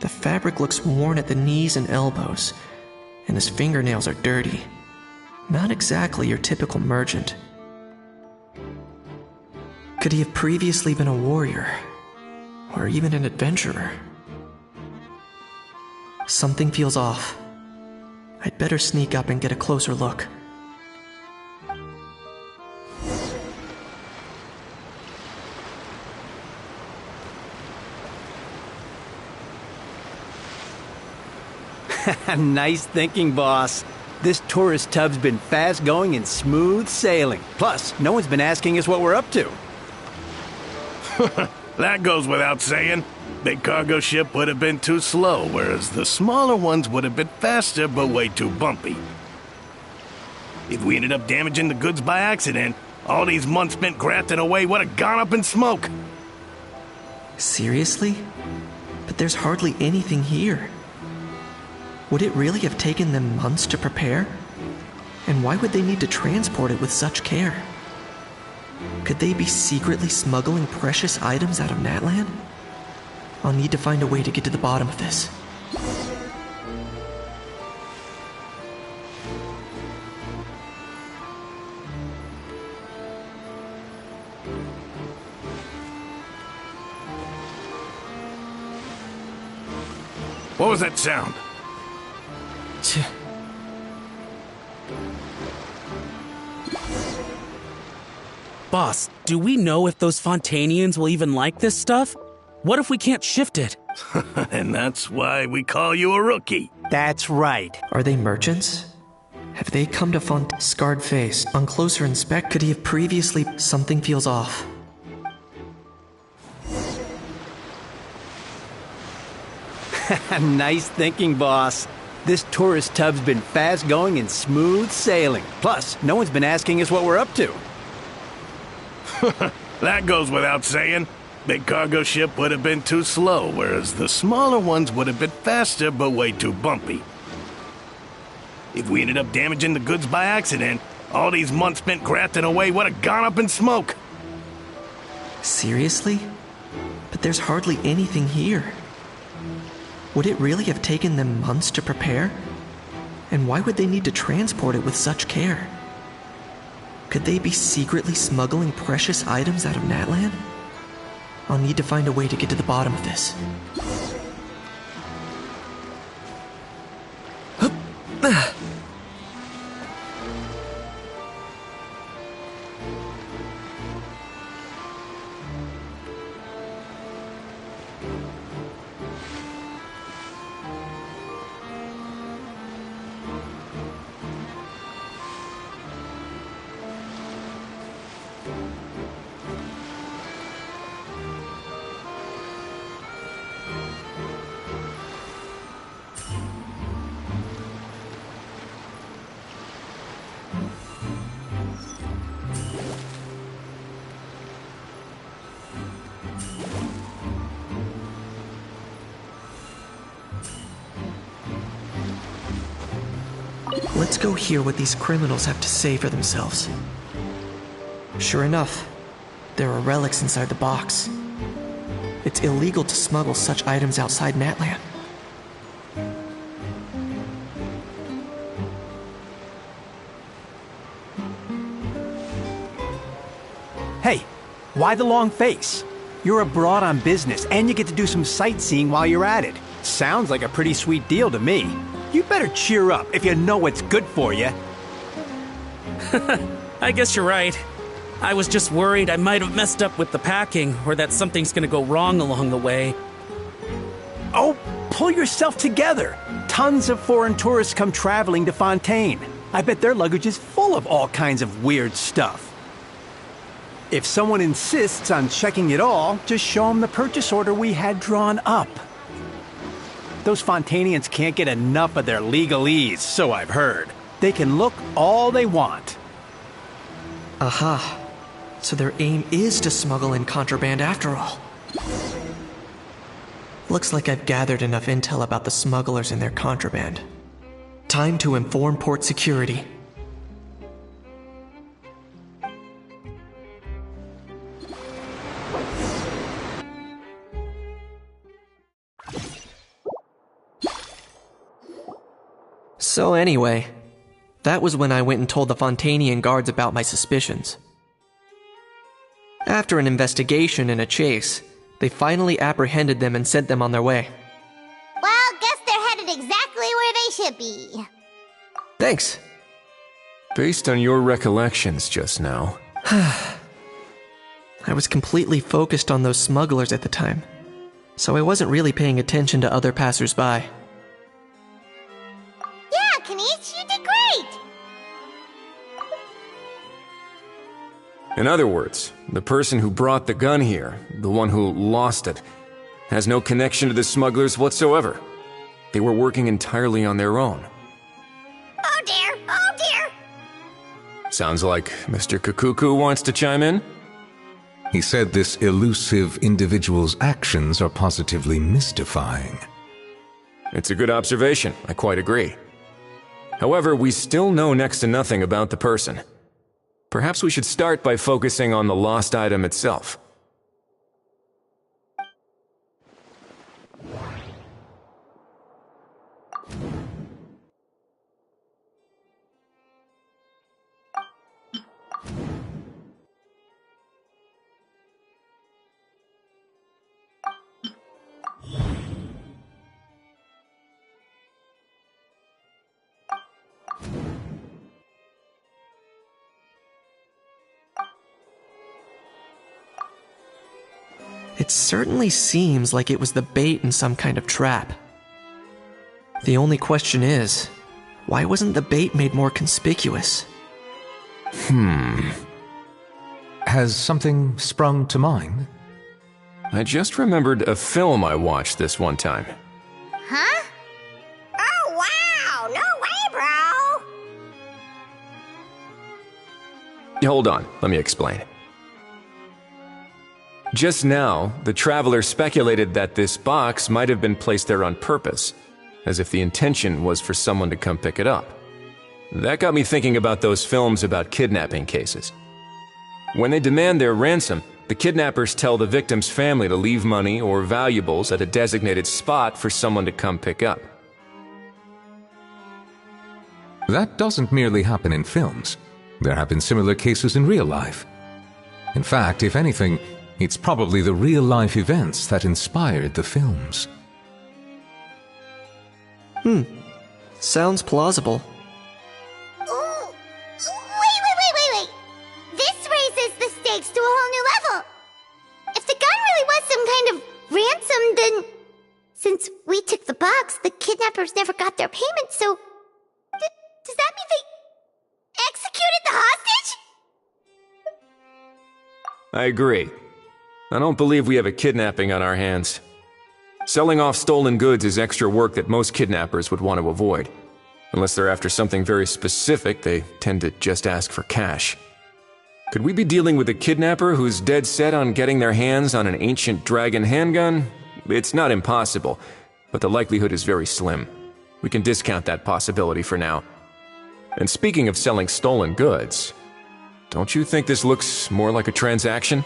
S10: the fabric looks worn at the knees and elbows, and his fingernails are dirty. Not exactly your typical merchant. Could he have previously been a warrior? Or even an adventurer? Something feels off. I'd better sneak up and get a closer look.
S15: Nice thinking, boss. This tourist tub's been fast-going and smooth sailing. Plus, no one's been asking us what we're up to.
S14: That goes without saying. Big cargo ship would have been too slow, whereas the smaller ones would have been faster but way too bumpy. If we ended up damaging the goods by accident, all these months spent grafting away would have gone up in smoke.
S10: Seriously? But there's hardly anything here. Would it really have taken them months to prepare? And why would they need to transport it with such care? Could they be secretly smuggling precious items out of Natlan? I'll need to find a way to get to the bottom of this.
S14: What was that sound?
S9: Boss, do we know if those Fontainians will even like this stuff? What if we can't shift it?
S14: And that's why we call you a rookie.
S15: That's right.
S10: Are they merchants? Have they come to Scarred face. On closer inspect, could he have previously... Something feels off.
S15: Nice thinking, boss. This tourist tub's been fast-going and smooth sailing. Plus, no one's been asking us what we're up to.
S14: That goes without saying. Big cargo ship would have been too slow, whereas the smaller ones would have been faster but way too bumpy. If we ended up damaging the goods by accident, all these months spent grafting away would have gone up in smoke.
S10: Seriously? But there's hardly anything here. Would it really have taken them months to prepare? And why would they need to transport it with such care? Could they be secretly smuggling precious items out of Natlan? I'll need to find a way to get to the bottom of this. Let's go hear what these criminals have to say for themselves. Sure enough, there are relics inside the box. It's illegal to smuggle such items outside Natlan.
S15: Hey, why the long face? You're abroad on business, and you get to do some sightseeing while you're at it. Sounds like a pretty sweet deal to me. You better cheer up if you know what's good for you.
S16: I guess you're right. I was just worried I might have messed up with the packing, or that something's gonna go wrong along the way.
S15: Oh, pull yourself together. Tons of foreign tourists come traveling to Fontaine. I bet their luggage is full of all kinds of weird stuff. If someone insists on checking it all, just show them the purchase order we had drawn up. Those Fontainians can't get enough of their legalese, so I've heard. They can look all they want.
S10: Aha. So their aim is to smuggle in contraband after all. Looks like I've gathered enough intel about the smugglers and their contraband. Time to inform port security. So anyway, that was when I went and told the Fontainian guards about my suspicions. After an investigation and a chase, they finally apprehended them and sent them on their way.
S2: Well, guess they're headed exactly where they should be.
S10: Thanks.
S13: Based on your recollections just now...
S10: I was completely focused on those smugglers at the time, so I wasn't really paying attention to other passersby.
S2: Yeah, Kanish, you did great!
S13: In other words, the person who brought the gun here, the one who lost it, has no connection to the smugglers whatsoever. They were working entirely on their own.
S2: Oh dear, oh dear!
S13: Sounds like Mr. Kukuku wants to chime in?
S4: He said this elusive individual's actions are positively mystifying.
S13: It's a good observation, I quite agree. However, we still know next to nothing about the person. Perhaps we should start by focusing on the lost item itself.
S10: It certainly seems like it was the bait in some kind of trap. The only question is, why wasn't the bait made more conspicuous?
S4: Has something sprung to mind?
S13: I just remembered a film I watched this one time.
S2: Huh? Oh, wow! No way, bro!
S13: Hold on, let me explain. Just now, the traveler speculated that this box might have been placed there on purpose, as if the intention was for someone to come pick it up. That got me thinking about those films about kidnapping cases. When they demand their ransom, the kidnappers tell the victim's family to leave money or valuables at a designated spot for someone to come pick up.
S4: That doesn't merely happen in films. There have been similar cases in real life. In fact, if anything, it's probably the real-life events that inspired the films.
S10: Sounds plausible.
S2: Ooh. Wait. This raises the stakes to a whole new level. If the gun really was some kind of ransom, then... Since we took the box, the kidnappers never got their payment, so... Does that mean they executed the hostage?
S13: I agree. I don't believe we have a kidnapping on our hands. Selling off stolen goods is extra work that most kidnappers would want to avoid. Unless they're after something very specific, they tend to just ask for cash. Could we be dealing with a kidnapper who's dead set on getting their hands on an ancient dragon handgun? It's not impossible, but the likelihood is very slim. We can discount that possibility for now. And speaking of selling stolen goods, don't you think this looks more like a transaction?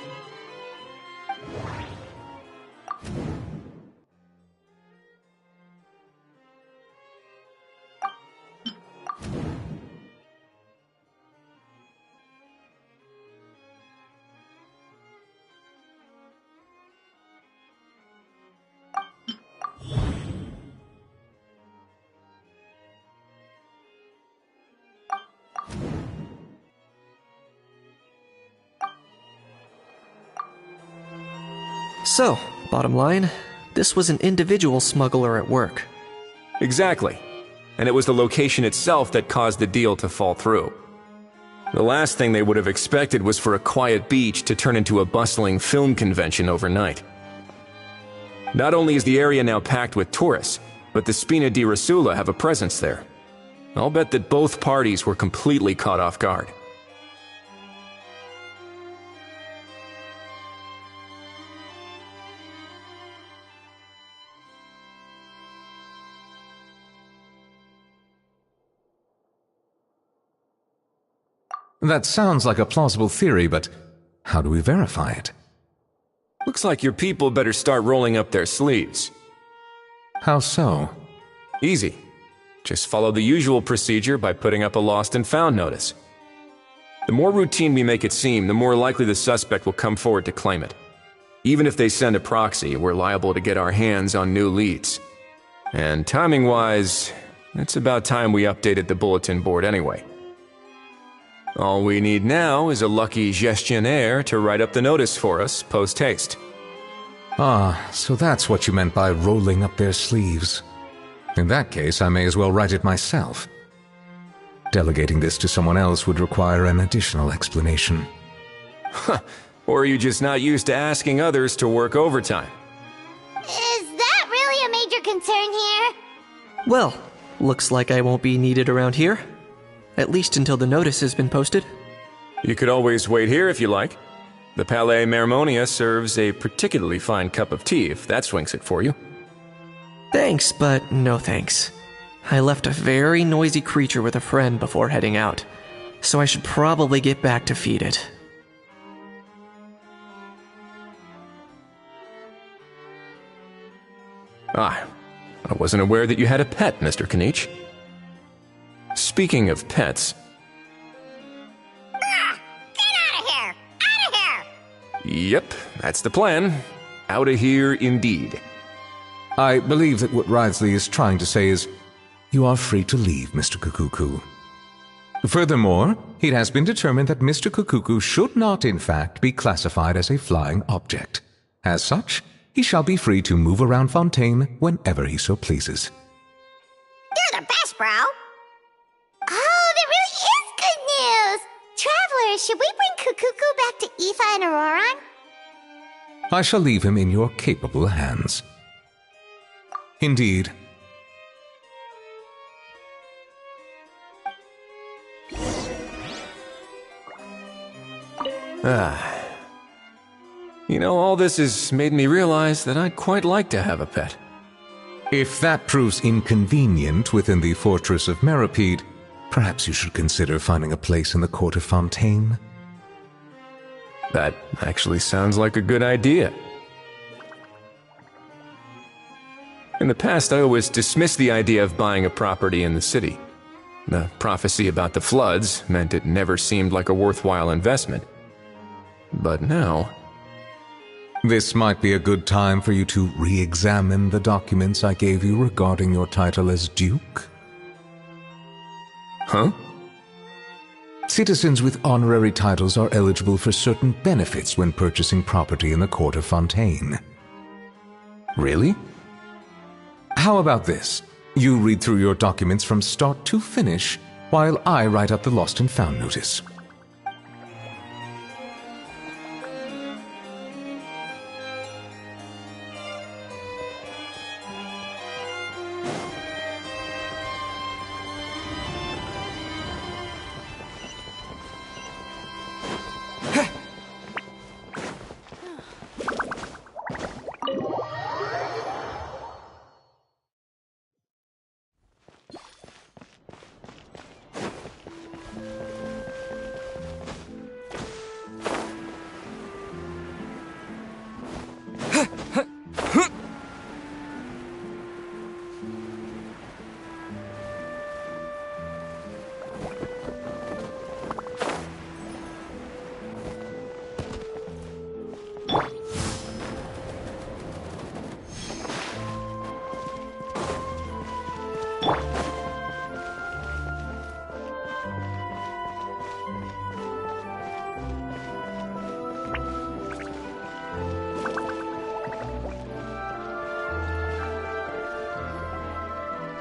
S10: So, bottom line, this was an individual smuggler at work.
S13: Exactly. And it was the location itself that caused the deal to fall through. The last thing they would have expected was for a quiet beach to turn into a bustling film convention overnight. Not only is the area now packed with tourists, but the Spina di Rosula have a presence there. I'll bet that both parties were completely caught off guard.
S4: That sounds like a plausible theory, but how do we verify it?
S13: Looks like your people better start rolling up their sleeves.
S4: How so?
S13: Easy. Just follow the usual procedure by putting up a lost and found notice. The more routine we make it seem, the more likely the suspect will come forward to claim it. Even if they send a proxy, we're liable to get our hands on new leads. And timing-wise, it's about time we updated the bulletin board anyway. All we need now is a lucky gestionnaire to write up the notice for us post-haste.
S4: Ah, so that's what you meant by rolling up their sleeves. In that case, I may as well write it myself. Delegating this to someone else would require an additional explanation.
S13: Or are you just not used to asking others to work overtime?
S2: Is that really a major concern here?
S10: Well, looks like I won't be needed around here. At least until the notice has been posted.
S13: You could always wait here if you like. The Palais Mermonia serves a particularly fine cup of tea if that swings it for you.
S10: Thanks, but no thanks. I left a very noisy creature with a friend before heading out, so I should probably get back to feed it.
S13: Ah, I wasn't aware that you had a pet, Mr. Kanich. Speaking of pets...
S2: Get out of here! Out of here!
S13: Yep, that's the plan. Out of here indeed.
S4: I believe that what Wriothesley is trying to say is, you are free to leave, Mr. Kukuku. Furthermore, it has been determined that Mr. Kukuku should not, in fact, be classified as a flying object. As such, he shall be free to move around Fontaine whenever he so pleases.
S2: You're the best, bro! Oh, that really is good news! Travelers, should we bring Kukuku back to Aoife and Auroran?
S4: I shall leave him in your capable hands. Indeed.
S13: You know, all this has made me realize that I'd quite like to have a pet.
S4: If that proves inconvenient within the fortress of Meripede, perhaps you should consider finding a place in the court of Fontaine.
S13: That actually sounds like a good idea. In the past, I always dismissed the idea of buying a property in the city. The prophecy about the floods meant it never seemed like a worthwhile investment. But now...
S4: This might be a good time for you to re-examine the documents I gave you regarding your title as Duke.
S13: Huh?
S4: Citizens with honorary titles are eligible for certain benefits when purchasing property in the court of Fontaine.
S13: Really?
S4: How about this? You read through your documents from start to finish, while I write up the lost and found notice.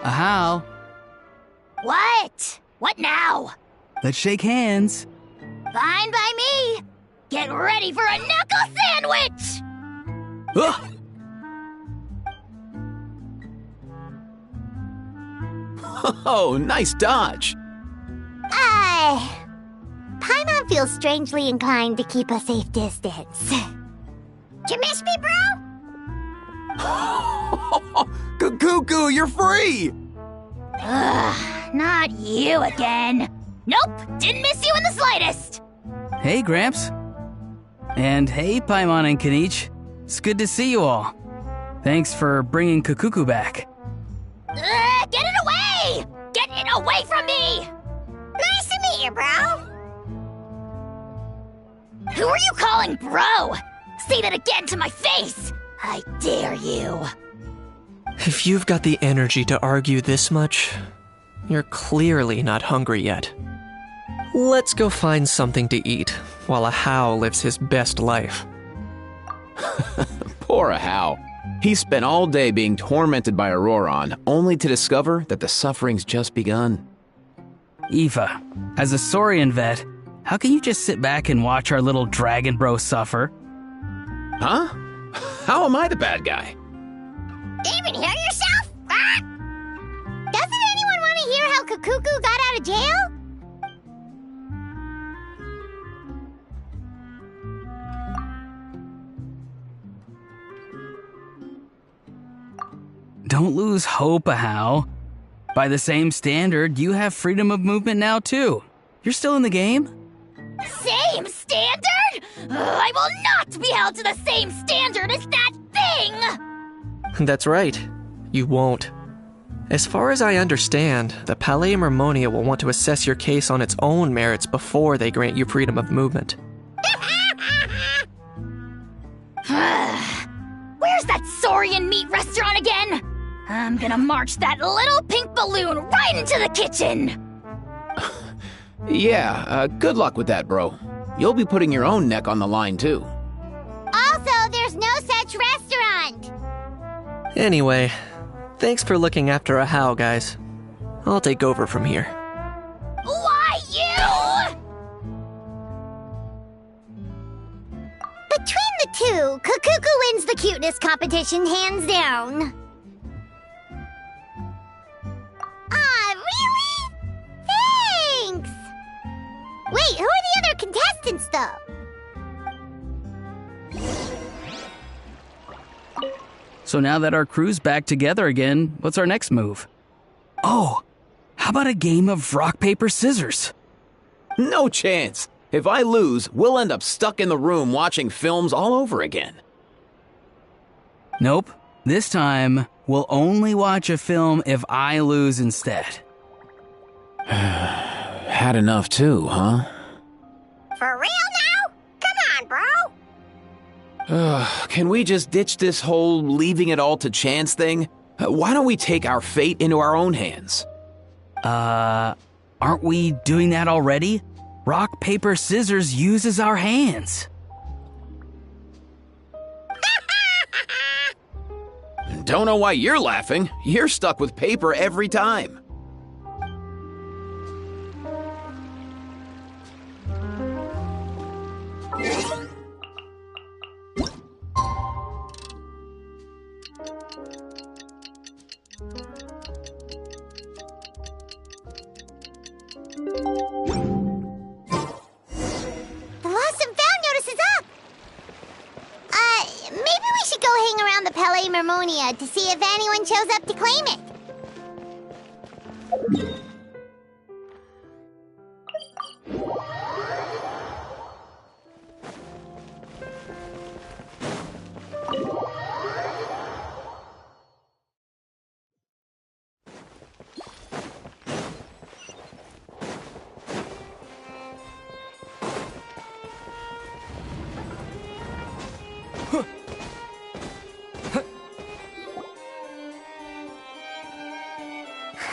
S9: How?
S2: What? What now?
S9: Let's shake hands.
S2: Fine by me. Get ready for a knuckle sandwich!
S9: Ugh.
S8: Oh, nice dodge.
S2: Paimon feels strangely inclined to keep a safe distance. You miss me, bro?
S8: Cuckoo, you're free!
S2: Ugh, not you again. Nope, didn't miss you in the slightest.
S9: Hey, Gramps. And hey, Paimon and Kanich. It's good to see you all. Thanks for bringing Kukuku back.
S2: Get it away! Get it away from me! Nice to meet you, bro. Who are you calling bro? Say that again to my face! I dare you.
S10: If you've got the energy to argue this much, you're clearly not hungry yet. Let's go find something to eat while a How lives his best life.
S8: Poor How. He spent all day being tormented by Auroron, only to discover that the suffering's just begun.
S9: Eva, as a Saurian vet, how can you just sit back and watch our little dragon bro suffer?
S8: Huh? How am I the bad guy?
S2: Even hear yourself? Ah! Doesn't anyone want to hear how Kukuku got out of jail?
S9: Don't lose hope, How. By the same standard, you have freedom of movement now, too. You're still in the game?
S2: Same standard? I will not be held to the same standard as that thing!
S10: That's right. You won't. As far as I understand, the Palais Mermonia will want to assess your case on its own merits before they grant you freedom of movement.
S2: Where's that Saurian meat restaurant again? I'm gonna march that little pink balloon right into the kitchen!
S8: Yeah, good luck with that, bro. You'll be putting your own neck on the line, too.
S2: Also, there's no such restaurant!
S10: Anyway, thanks for looking after a How, guys. I'll take over from here.
S2: Why you? Between the two, Kukuku wins the cuteness competition hands down. Aw, really? Thanks! Wait, who are the other contestants, though?
S9: So now that our crew's back together again, what's our next move? Oh, how about a game of rock, paper, scissors?
S8: No chance. If I lose, we'll end up stuck in the room watching films all over again.
S9: Nope. This time, we'll only watch a film if I lose instead.
S8: Had enough too, huh?
S2: For real now? Come on, bro!
S8: Can we just ditch this whole leaving it all to chance thing? Why don't we take our fate into our own hands?
S9: Aren't we doing that already? Rock, paper, scissors uses our hands.
S8: Don't know why you're laughing. You're stuck with paper every time.
S2: The lost and found notice is up! Maybe we should go hang around the Palais Mermonia to see if anyone shows up to claim it.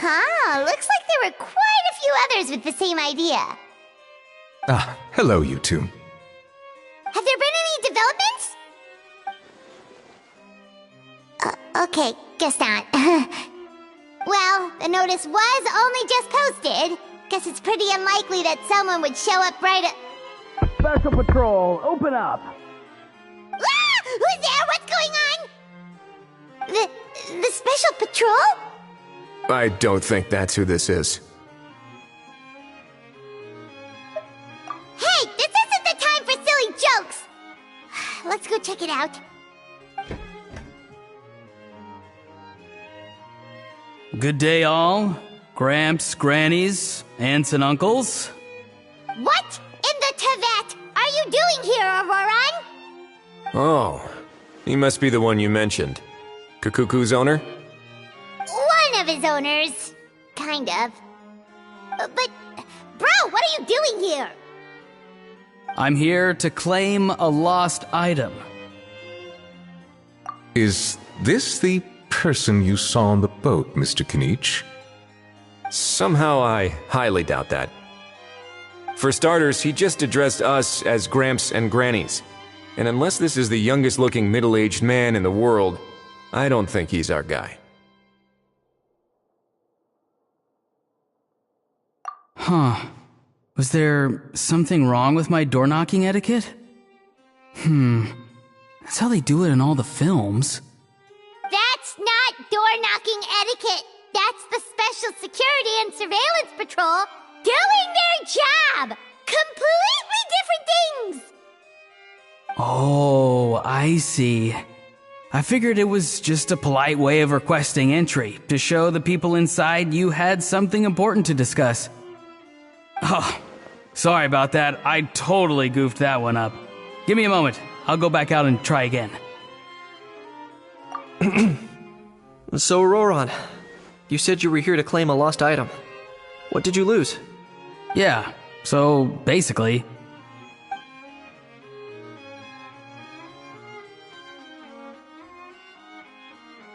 S2: Huh, looks like there were quite a few others with the same idea.
S4: Ah, hello, you two.
S2: Have there been any developments?
S17: Okay, guess not.
S2: Well, the notice was only just posted. Guess it's pretty unlikely that someone would show up right at...
S5: Special Patrol, open up!
S2: Ah! Who's there? What's going on? The Special Patrol?
S13: I don't think that's who this is.
S2: Hey, this isn't the time for silly jokes! Let's go check it out.
S9: Good day, all. Gramps, grannies, aunts, and uncles.
S2: What in the Tibet are you doing here, Auroran?
S13: Oh, he must be the one you mentioned. Kukuku's owner?
S2: One of his owners. Kind of. But, bro, what are you doing here?
S9: I'm here to claim a lost item.
S4: Is this the person you saw on the boat, Mr. Kinich?
S13: Somehow I highly doubt that. For starters, he just addressed us as Gramps and Grannies. And unless this is the youngest looking middle-aged man in the world, I don't think he's our guy.
S9: Huh. Was there something wrong with my door-knocking etiquette? That's how they do it in all the films.
S2: That's not door-knocking etiquette. That's the Special Security and Surveillance Patrol doing their job! Completely different things!
S9: Oh, I see. I figured it was just a polite way of requesting entry, to show the people inside you had something important to discuss. Oh, sorry about that. I totally goofed that one up. Give me a moment. I'll go back out and try again.
S10: So, Roran, you said you were here to claim a lost item. What did you lose?
S9: Yeah, so basically...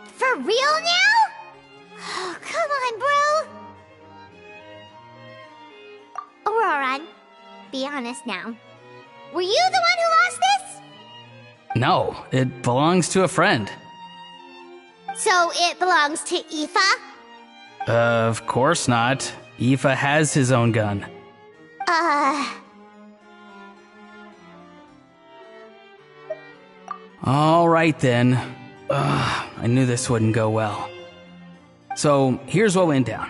S2: For real now? Oh, come on, bro. Auroran, be honest now. Were you the one who lost this?
S9: No, it belongs to a friend.
S2: So it belongs to Aoife?
S9: Of course not. Aoife has his own gun. All right then. I knew this wouldn't go well. So, here's what went down.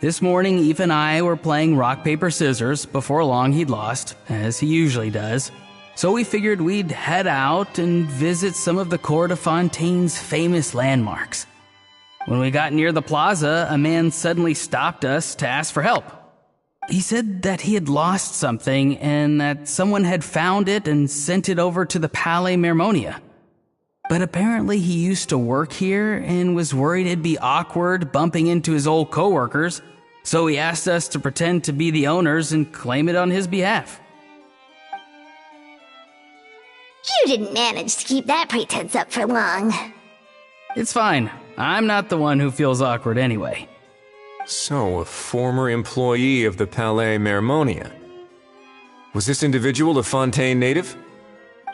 S9: This morning, Aoife and I were playing rock, paper, scissors. Before long, he'd lost, as he usually does. So we figured we'd head out and visit some of the Cour de Fontaine's famous landmarks. When we got near the plaza, a man suddenly stopped us to ask for help. He said that he had lost something and that someone had found it and sent it over to the Palais Mermonia. But apparently he used to work here and was worried it'd be awkward bumping into his old coworkers, so he asked us to pretend to be the owners and claim it on his behalf.
S2: You didn't manage to keep that pretense up for long.
S9: It's fine. I'm not the one who feels awkward anyway.
S13: So, a former employee of the Palais Mermonia. Was this individual a Fontaine native?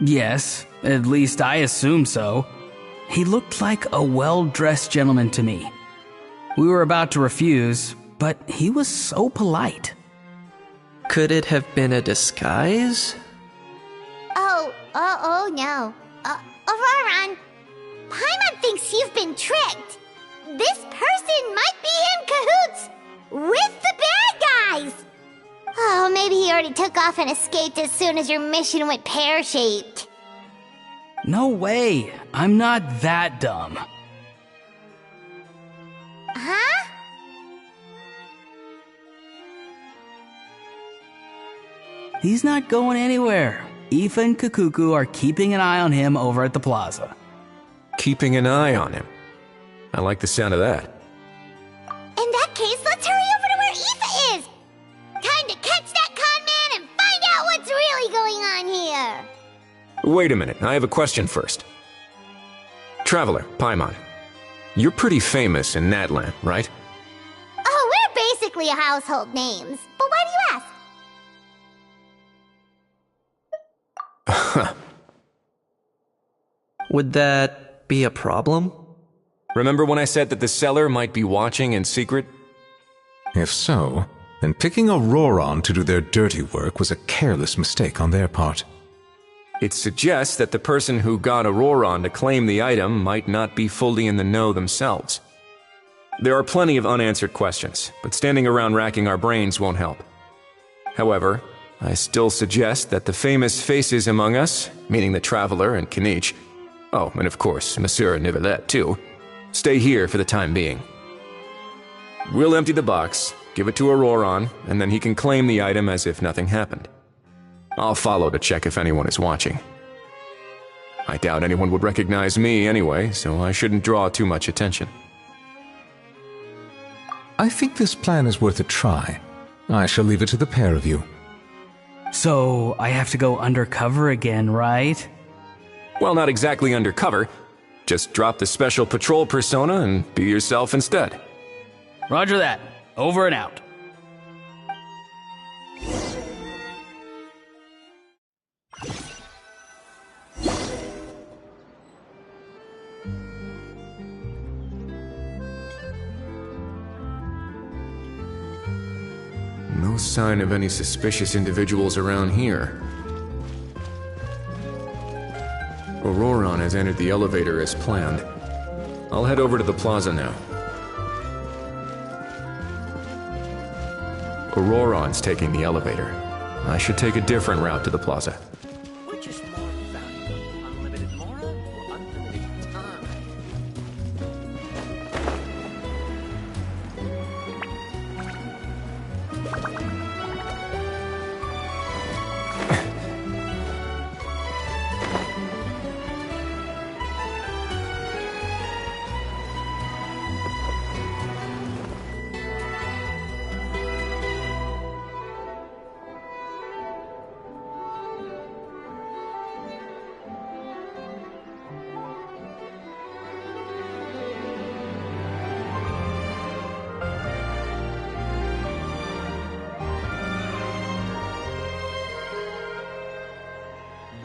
S9: Yes, at least I assume so. He looked like a well-dressed gentleman to me. We were about to refuse, but he was so polite.
S10: Could it have been a disguise?
S2: Oh no. Auroran, Paimon thinks you've been tricked. This person might be in cahoots with the bad guys. Oh, maybe he already took off and escaped as soon as your mission went pear-shaped.
S9: No way. I'm not that dumb.
S2: Huh?
S9: He's not going anywhere. Aoife and Kukuku are keeping an eye on him over at the plaza.
S13: Keeping an eye on him. I like the sound of that.
S2: In that case, let's hurry over to where Aoife is. Time to catch that con man and find out what's really going on here.
S13: Wait a minute, I have a question first. Traveler, Paimon, you're pretty famous in Natlan, right?
S2: Oh, we're basically household names. But why do you ask?
S10: Would that be a problem?
S13: Remember when I said that the seller might be watching in secret?
S4: If so, then picking Auroron to do their dirty work was a careless mistake on their part.
S13: It suggests that the person who got Auroron to claim the item might not be fully in the know themselves. There are plenty of unanswered questions, but standing around racking our brains won't help. However, I still suggest that the famous faces among us, meaning the Traveler and Kinich, oh, and of course, Monsieur Nivelet too, stay here for the time being. We'll empty the box, give it to Auroron, and then he can claim the item as if nothing happened. I'll follow to check if anyone is watching. I doubt anyone would recognize me anyway, so I shouldn't draw too much attention.
S4: I think this plan is worth a try. I shall leave it to the pair of you.
S9: So, I have to go undercover again, right?
S13: Well, not exactly undercover. Just drop the special patrol persona and be yourself instead.
S9: Roger that. Over and out.
S13: No sign of any suspicious individuals around here. Auroron has entered the elevator as planned. I'll head over to the plaza now. Auroron's taking the elevator. I should take a different route to the plaza.
S6: Which is more valuable, unlimited moral or unlimited time?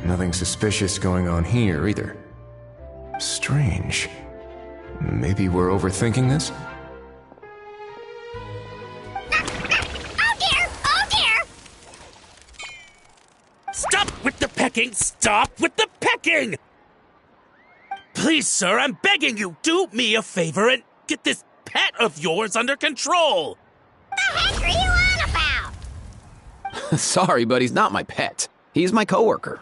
S13: Nothing suspicious going on here, either. Strange. Maybe we're overthinking this?
S2: Oh dear! Oh dear!
S16: Stop with the pecking! Stop with the pecking! Please, sir, I'm begging you, do me a favor and get this pet of yours under control!
S2: The heck are you on about?
S8: Sorry, but he's not my pet. He's my coworker.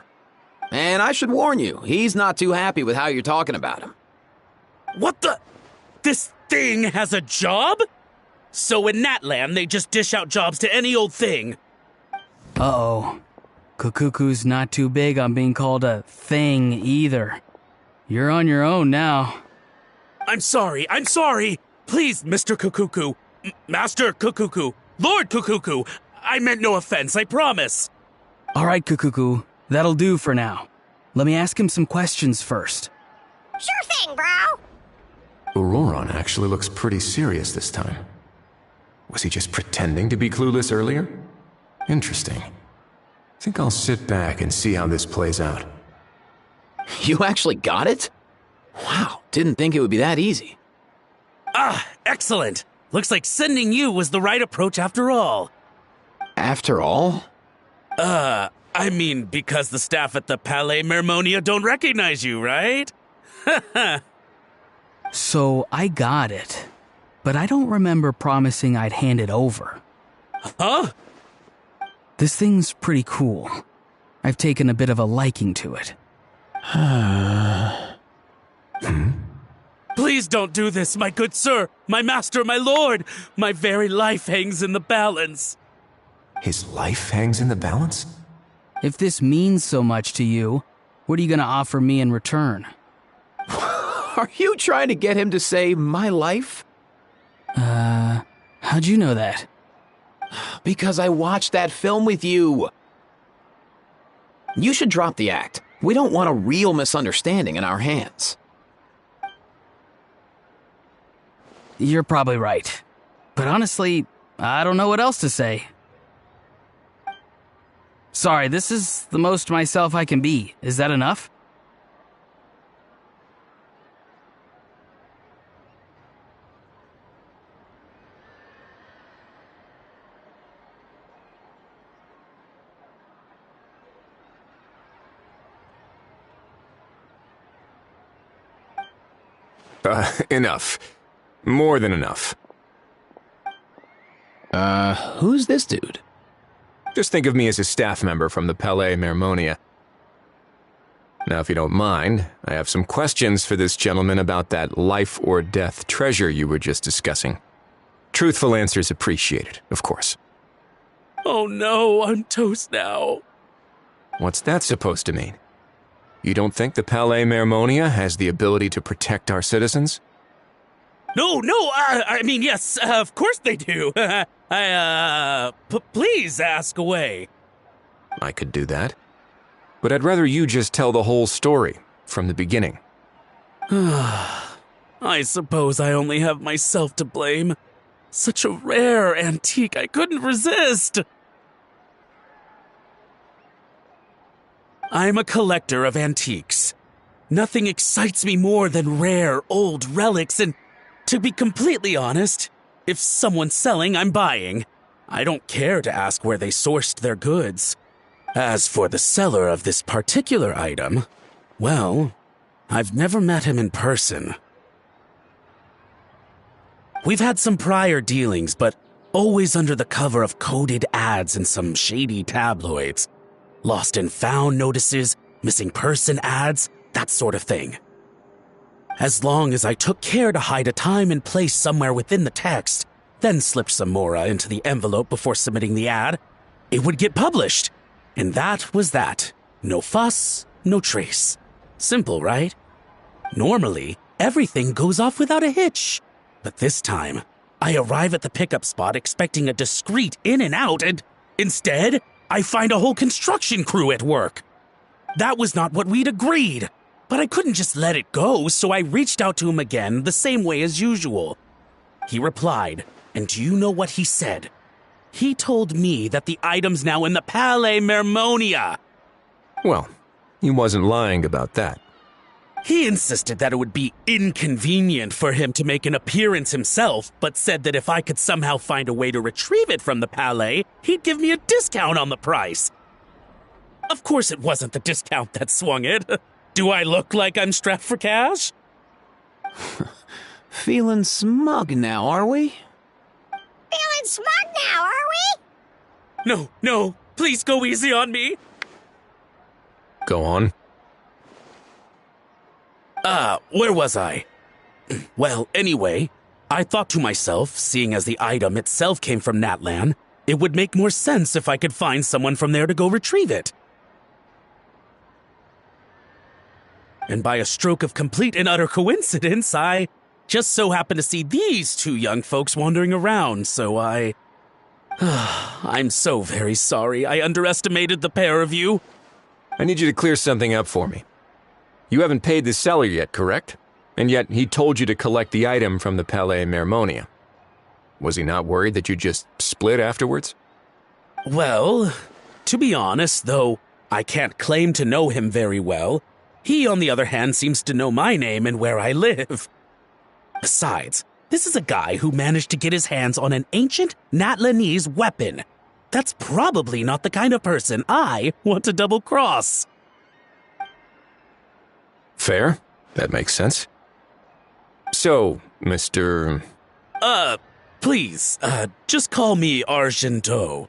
S8: And I should warn you, he's not too happy with how you're talking about him.
S16: What the? This thing has a job? So in Natland, they just dish out jobs to any old thing.
S9: Uh-oh. Kukuku's not too big on being called a thing either. You're on your own now.
S16: I'm sorry. Please, Mr. Kukuku. Master Kukuku. Lord Kukuku. I meant no offense, I promise.
S9: All right, Kukuku. That'll do for now. Let me ask him some questions first.
S2: Sure thing, bro.
S13: Auroron actually looks pretty serious this time. Was he just pretending to be clueless earlier? Interesting. Think I'll sit back and see how this plays out.
S8: You actually got it? Wow, didn't think it would be that easy.
S16: Ah, excellent. Looks like sending you was the right approach after all.
S8: After all?
S16: I mean, because the staff at the Palais Mermonia don't recognize you, right?
S9: So, I got it. But I don't remember promising I'd hand it over.
S16: Huh?
S9: This thing's pretty cool. I've taken a bit of a liking to it.
S16: Please don't do this, my good sir, my master, my lord. My very life hangs in the balance.
S13: His life hangs in the balance?
S9: If this means so much to you, what are you gonna offer me in return?
S8: Are you trying to get him to say my life?
S9: How'd you know that?
S8: Because I watched that film with you. You should drop the act. We don't want a real misunderstanding in our hands.
S9: You're probably right. But honestly, I don't know what else to say. Sorry, this is the most myself I can be. Is that enough?
S13: Enough. More than enough.
S8: Who's this dude?
S13: Just think of me as a staff member from the Palais Mermonia. Now, if you don't mind, I have some questions for this gentleman about that life or death treasure you were just discussing. Truthful answers appreciated, of course.
S16: Oh no, I'm toast now.
S13: What's that supposed to mean? You don't think the Palais Mermonia has the ability to protect our citizens?
S16: No, I mean, yes, of course they do. Please ask away.
S13: I could do that. But I'd rather you just tell the whole story, from the beginning.
S16: I suppose I only have myself to blame. Such a rare antique, I couldn't resist. I'm a collector of antiques. Nothing excites me more than rare, old relics, and to be completely honest, if someone's selling, I'm buying. I don't care to ask where they sourced their goods. As for the seller of this particular item, well, I've never met him in person. We've had some prior dealings, but always under the cover of coded ads in some shady tabloids. Lost and found notices, missing person ads, that sort of thing. As long as I took care to hide a time and place somewhere within the text, then slipped some mora into the envelope before submitting the ad, it would get published. And that was that. No fuss, no trace. Simple, right? Normally, everything goes off without a hitch. But this time, I arrive at the pickup spot expecting a discreet in and out, and instead, I find a whole construction crew at work. That was not what we'd agreed. But I couldn't just let it go, so I reached out to him again the same way as usual. He replied, and do you know what he said? He told me that the item's now in the Palais Mermonia.
S13: Well, he wasn't lying about that.
S16: He insisted that it would be inconvenient for him to make an appearance himself, but said that if I could somehow find a way to retrieve it from the Palais, he'd give me a discount on the price. Of course it wasn't the discount that swung it. Do I look like I'm strapped for cash?
S8: Feeling smug now, are we?
S2: Feeling smug now, are we?
S16: No, please go easy on me.
S13: Go on.
S16: Where was I? Well, anyway, I thought to myself, seeing as the item itself came from Natlan, it would make more sense if I could find someone from there to go retrieve it. And by a stroke of complete and utter coincidence, I just so happened to see these two young folks wandering around, so I'm so very sorry. I underestimated the pair of you.
S13: I need you to clear something up for me. You haven't paid the seller yet, correct? And yet he told you to collect the item from the Palais Mermonia. Was he not worried that you just split afterwards?
S16: Well, to be honest, though I can't claim to know him very well, he, on the other hand, seems to know my name and where I live. Besides, this is a guy who managed to get his hands on an ancient Natlanese weapon. That's probably not the kind of person I want to double-cross.
S13: Fair. That makes sense. So, Mr.
S16: Please, just call me Argento.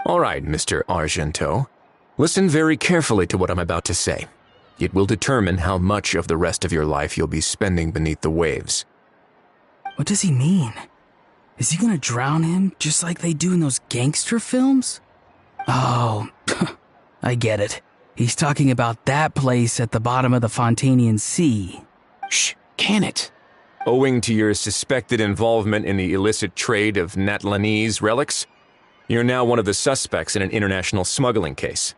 S13: All right, Mr. Argento. Listen very carefully to what I'm about to say. It will determine how much of the rest of your life you'll be spending beneath the waves.
S9: What does he mean? Is he gonna drown him just like they do in those gangster films? Oh, I get it. He's talking about that place at the bottom of the Fontanian Sea.
S8: Shh, can it?
S13: Owing to your suspected involvement in the illicit trade of Natlanese relics, you're now one of the suspects in an international smuggling case.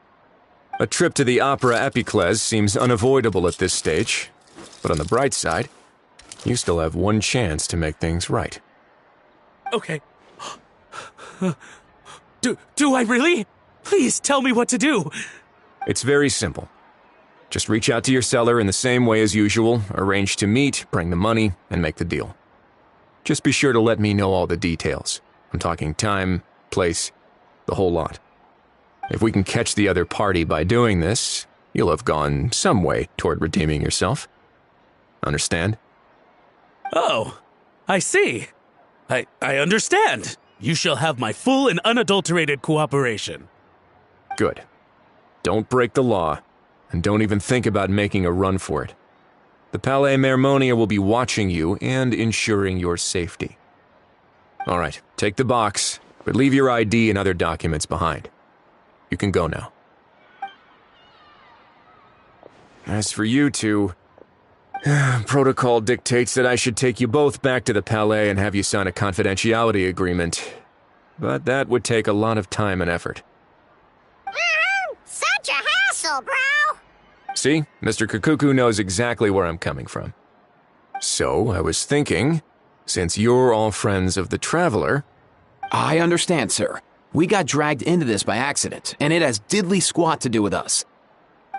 S13: A trip to the Opera Epiclese seems unavoidable at this stage, but on the bright side, you still have one chance to make things right.
S16: Okay. Do I really? Please tell me what to do.
S13: It's very simple. Just reach out to your seller in the same way as usual, arrange to meet, bring the money, and make the deal. Just be sure to let me know all the details. I'm talking time, place, the whole lot. If we can catch the other party by doing this, you'll have gone some way toward redeeming yourself. Understand?
S16: Oh, I see. I understand. You shall have my full and unadulterated cooperation.
S13: Good. Don't break the law, and don't even think about making a run for it. The Palais Mermonia will be watching you and ensuring your safety. All right, take the box, but leave your ID and other documents behind. You can go now. As for you two, protocol dictates that I should take you both back to the Palais and have you sign a confidentiality agreement. But that would take a lot of time and effort.
S2: Such a hassle, bro!
S13: See, Mr. Kukuku knows exactly where I'm coming from. So, I was thinking, since you're all friends of the Traveler...
S8: I understand, sir. We got dragged into this by accident, and it has diddly squat to do with us.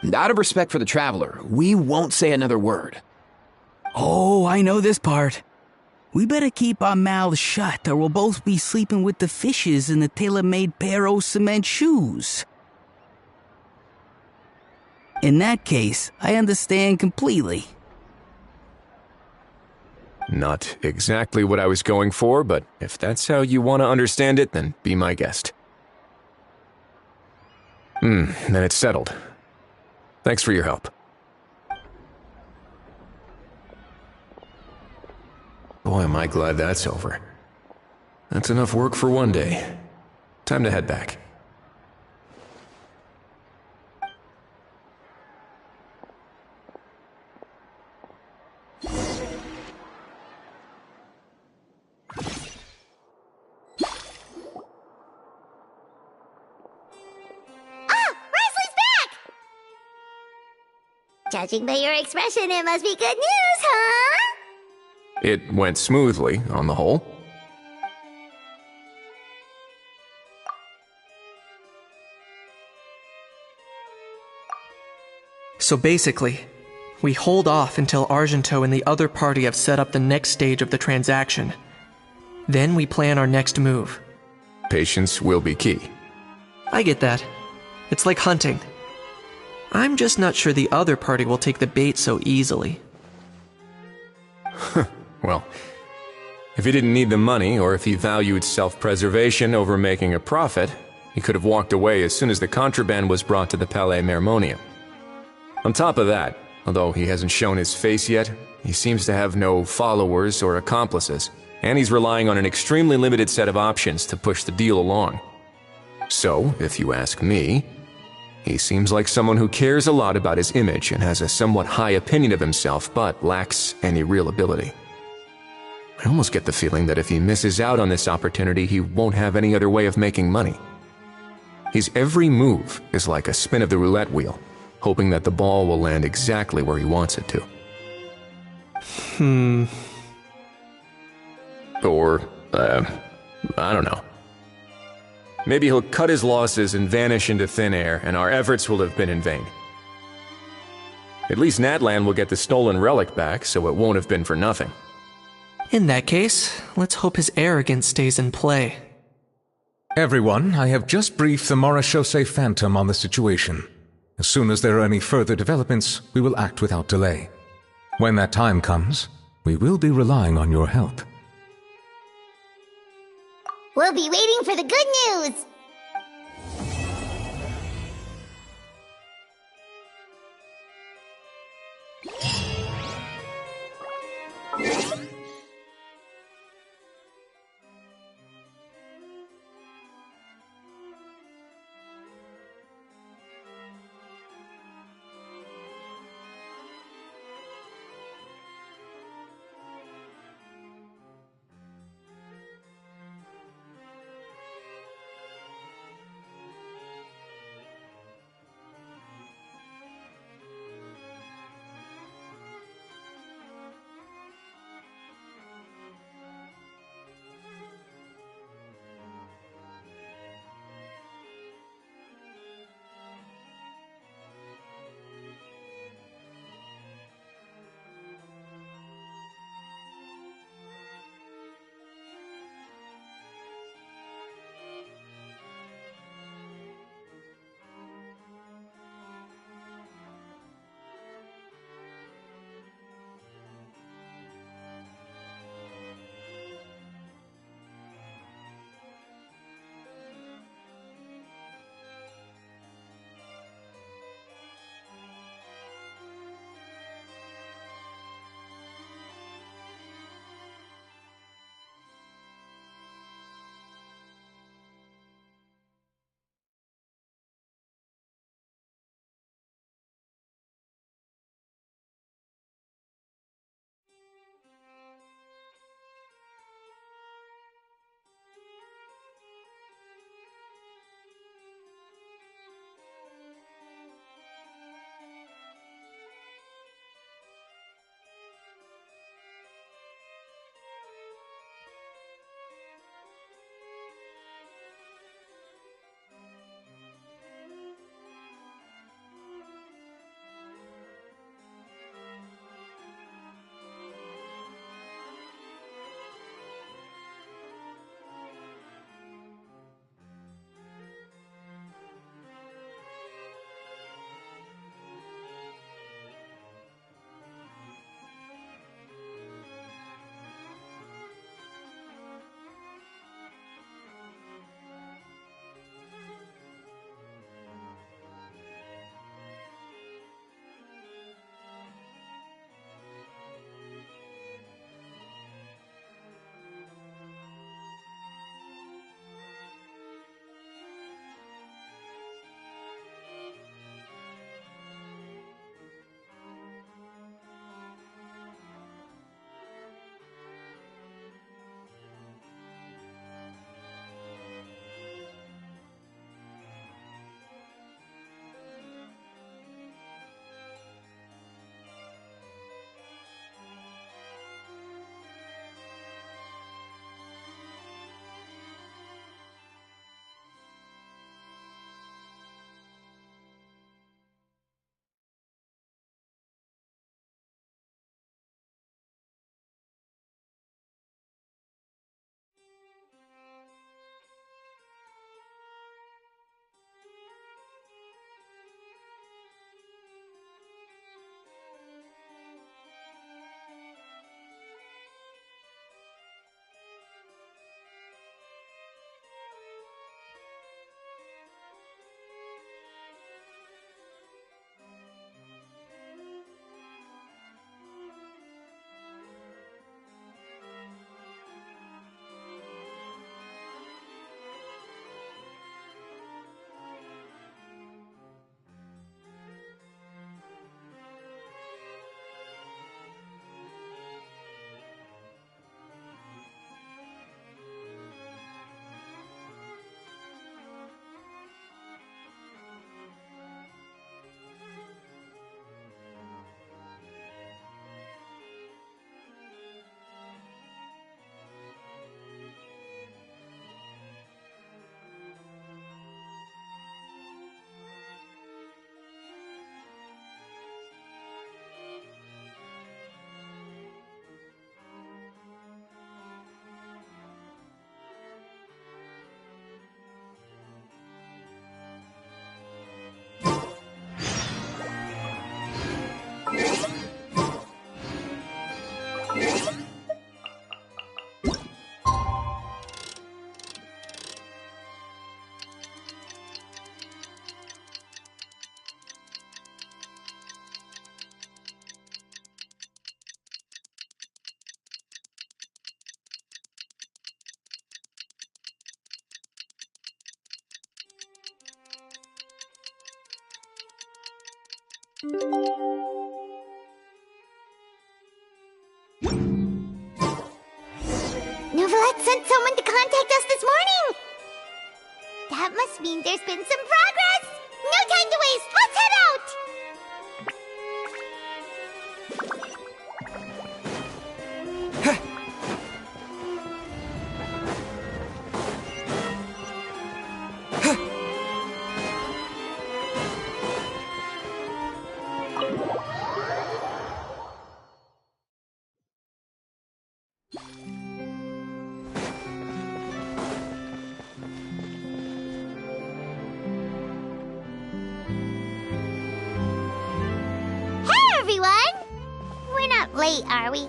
S8: And out of respect for the Traveler, we won't say another word.
S9: Oh, I know this part. We better keep our mouths shut or we'll both be sleeping with the fishes in the tailor-made pair of cement shoes. In that case, I understand completely.
S13: Not exactly what I was going for, but if that's how you want to understand it, then be my guest. Then it's settled. Thanks for your help. Boy, am I glad that's over. That's enough work for one day. Time to head back.
S2: Judging by your expression, it must be good news, huh?
S13: It went smoothly, on the whole.
S10: So basically, we hold off until Argento and the other party have set up the next stage of the transaction. Then we plan our next move.
S13: Patience will be key.
S10: I get that. It's like hunting. I'm just not sure the other party will take the bait so easily.
S13: Well, if he didn't need the money, or if he valued self-preservation over making a profit, he could have walked away as soon as the contraband was brought to the Palais Mermonia. On top of that, although he hasn't shown his face yet, he seems to have no followers or accomplices, and he's relying on an extremely limited set of options to push the deal along. So, if you ask me, he seems like someone who cares a lot about his image and has a somewhat high opinion of himself, but lacks any real ability. I almost get the feeling that if he misses out on this opportunity, he won't have any other way of making money. His every move is like a spin of the roulette wheel, hoping that the ball will land exactly where he wants it to. Or, I don't know. Maybe he'll cut his losses and vanish into thin air, and our efforts will have been in vain. At least Natlan will get the stolen relic back, so it won't have been for nothing.
S10: In that case, let's hope his arrogance stays in play.
S4: Everyone, I have just briefed the Marechaussee Phantom on the situation. As soon as there are any further developments, we will act without delay. When that time comes, we will be relying on your help.
S2: We'll be waiting for the good news! Novelette sent someone to contact us this morning! That must mean there's been some progress! No time to waste! Let's head out! Late, are we?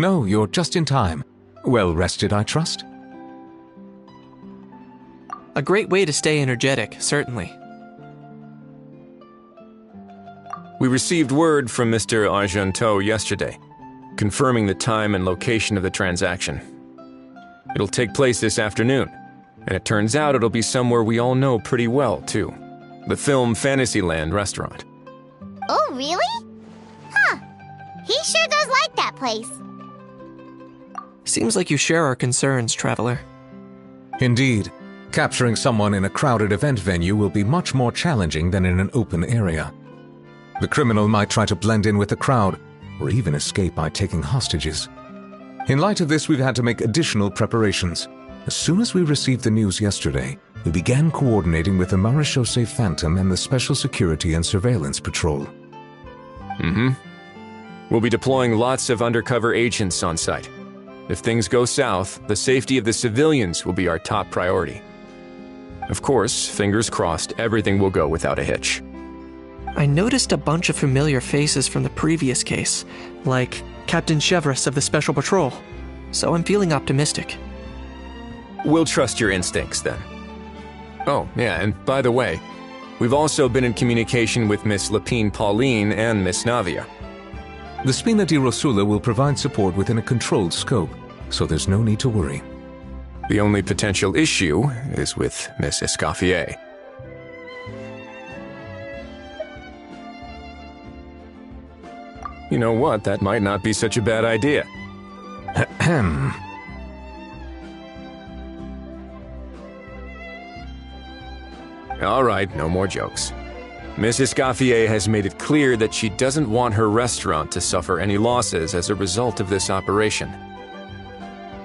S4: No, you're just in time. Well rested, I trust?
S10: A great way to stay energetic, certainly.
S13: We received word from Mr. Argenteau yesterday, confirming the time and location of the transaction. It'll take place this afternoon, and it turns out it'll be somewhere we all know pretty well, too. The Film Fantasyland restaurant.
S2: Oh, really? Huh. He sure does like that place.
S10: Seems like you share our concerns, Traveler.
S4: Indeed. Capturing someone in a crowded event venue will be much more challenging than in an open area. The criminal might try to blend in with the crowd, or even escape by taking hostages. In light of this, we've had to make additional preparations. As soon as we received the news yesterday, we began coordinating with the Marechaussee Phantom and the Special Security and Surveillance Patrol.
S13: We'll be deploying lots of undercover agents on site. If things go south, the safety of the civilians will be our top priority. Of course, fingers crossed, everything will go without a hitch.
S10: I noticed a bunch of familiar faces from the previous case, like Captain Chevres of the Special Patrol, so I'm feeling optimistic.
S13: We'll trust your instincts, then. Oh, yeah, and by the way, we've also been in communication with Miss Lapine Pauline and Miss Navia.
S4: The Spina di Rosula will provide support within a controlled scope, so there's no need to worry.
S13: The only potential issue is with Miss Escoffier. You know what? That might not be such a bad idea.
S4: Ahem.
S13: All right, no more jokes. Miss Escoffier has made it clear that she doesn't want her restaurant to suffer any losses as a result of this operation.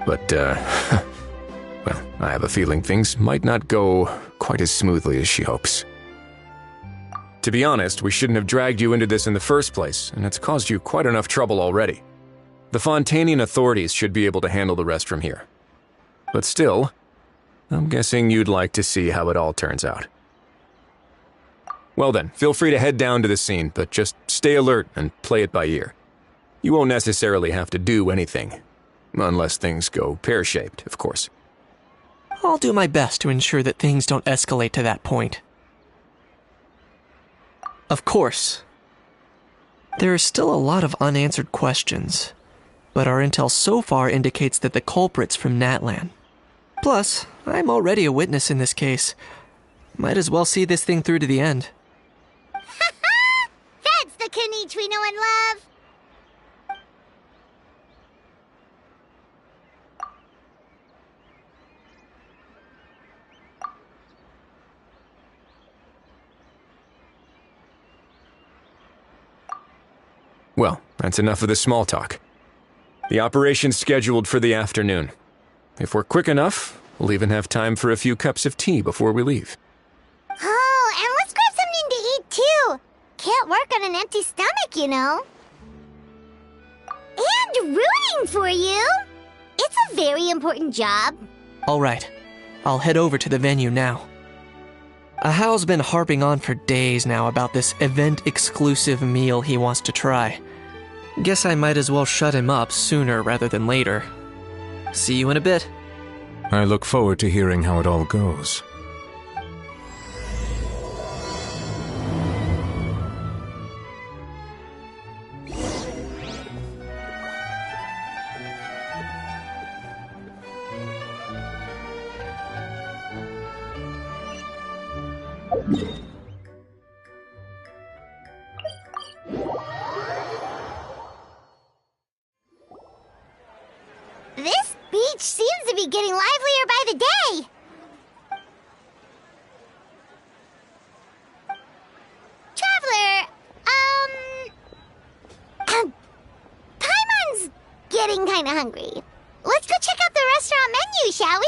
S13: But, well, I have a feeling things might not go quite as smoothly as she hopes. To be honest, we shouldn't have dragged you into this in the first place, and it's caused you quite enough trouble already. The Fontainian authorities should be able to handle the rest from here. But still, I'm guessing you'd like to see how it all turns out. Well then, feel free to head down to the scene, but just stay alert and play it by ear. You won't necessarily have to do anything. Unless things go pear-shaped, of course.
S10: I'll do my best to ensure that things don't escalate to that point. Of course. There are still a lot of unanswered questions, but our intel so far indicates that the culprit's from Natlan. Plus, I'm already a witness in this case. Might as well see this thing through to the end.
S2: That's the Kanichi we know and love!
S13: Well, that's enough of the small talk. The operation's scheduled for the afternoon. If we're quick enough, we'll even have time for a few cups of tea before we leave.
S2: Oh, and let's grab something to eat too. Can't work on an empty stomach, you know. And rooting for you. It's a very important job.
S10: All right, I'll head over to the venue now. Ahao's been harping on for days now about this event-exclusive meal he wants to try. Guess I might as well shut him up sooner rather than later. See you in a bit.
S4: I look forward to hearing how it all goes.
S2: beach seems to be getting livelier by the day. Traveler, Paimon's getting kinda hungry. Let's go check out the restaurant menu, shall we?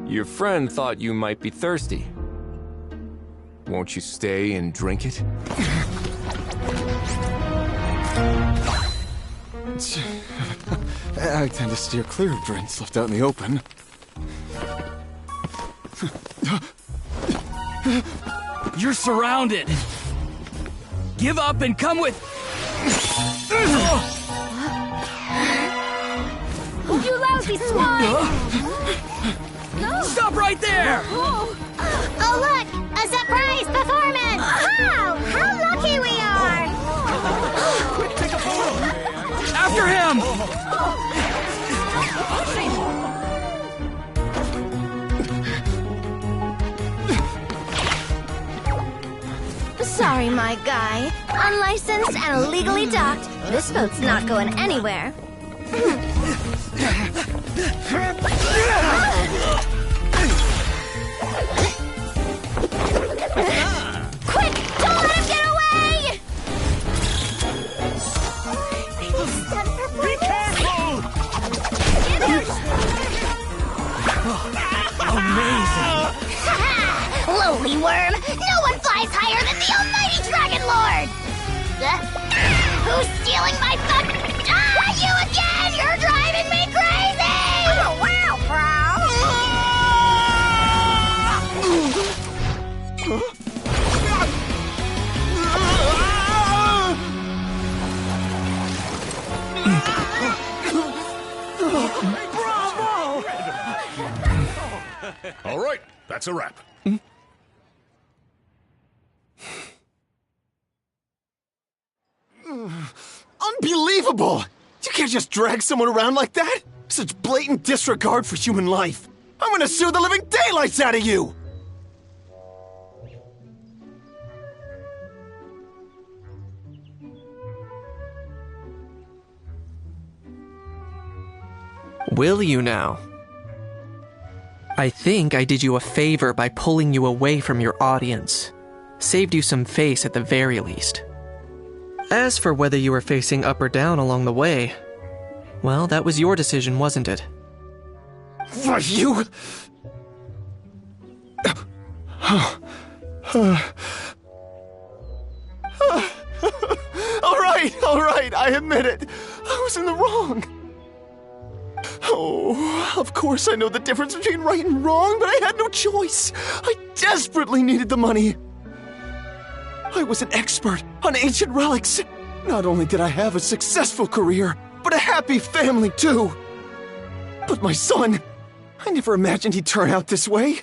S13: Your friend thought you might be thirsty. Won't you stay and drink it?
S17: I tend to steer clear of drinks left out in the open.
S9: You're surrounded. Give up and come with...
S1: You lousy swine! No.
S9: Stop right there!
S2: Oh, look! A surprise performance! Wow! How lucky we are!
S17: Quick, take a photo!
S9: After him!
S1: Sorry, my guy. Unlicensed and illegally docked. This boat's not going anywhere. Quick! Don't let him get away!
S14: Be careful!
S9: Amazing!
S2: Lowly worm! No one flies higher than the almighty Dragon Lord! Who's stealing my fun? You again! You're driving me crazy! Oh, wow,
S14: All right, that's a wrap.
S17: Unbelievable! You can't just drag someone around like that! Such blatant disregard for human life! I'm gonna sue the living daylights out of you!
S10: Will you now? I think I did you a favor by pulling you away from your audience. Saved you some face at the very least. As for whether you were facing up or down along the way, well, that was your decision, wasn't it?
S17: Why, you... All right, I admit it. I was in the wrong. Oh, of course I know the difference between right and wrong, but I had no choice. I desperately needed the money. I was an expert on ancient relics. Not only did I have a successful career, but a happy family too. But my son, I never imagined he'd turn out this way.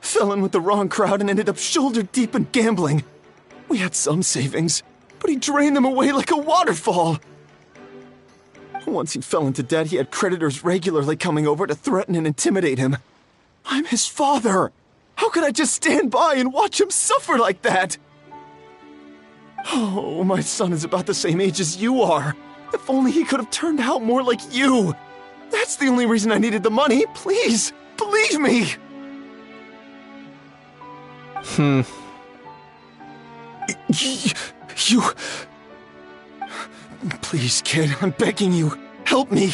S17: Fell in with the wrong crowd and ended up shoulder deep in gambling. We had some savings, but he drained them away like a waterfall. Once he fell into debt, he had creditors regularly coming over to threaten and intimidate him. I'm his father. How could I just stand by and watch him suffer like that? Oh, my son is about the same age as you are. If only he could have turned out more like you. That's the only reason I needed the money. Please, believe me. You... Please, kid, I'm begging you. Help me.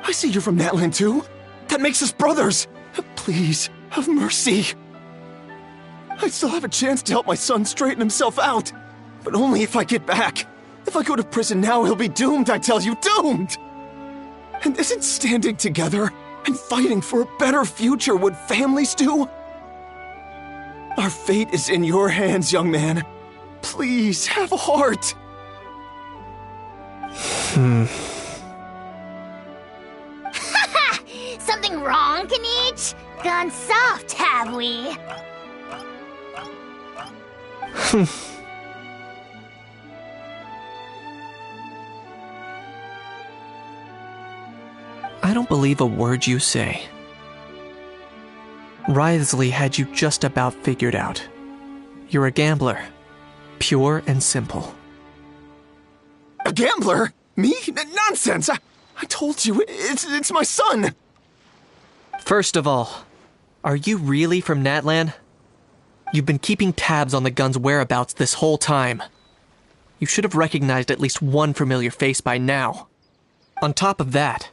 S17: I see you're from Natlan too. That makes us brothers. Please, have mercy. I still have a chance to help my son straighten himself out. But only if I get back. If I go to prison now, he'll be doomed, I tell you, doomed! And isn't standing together and fighting for a better future what families do? Our fate is in your hands, young man. Please, have a heart.
S2: Something wrong, Kanich? Gone soft, have we?
S10: I don't believe a word you say. Wriothesley had you just about figured out. You're a gambler. Pure and simple.
S17: A gambler? Me? Nonsense! I told you, it's my son!
S10: First of all, are you really from Natlan? You've been keeping tabs on the gun's whereabouts this whole time. You should have recognized at least one familiar face by now. On top of that,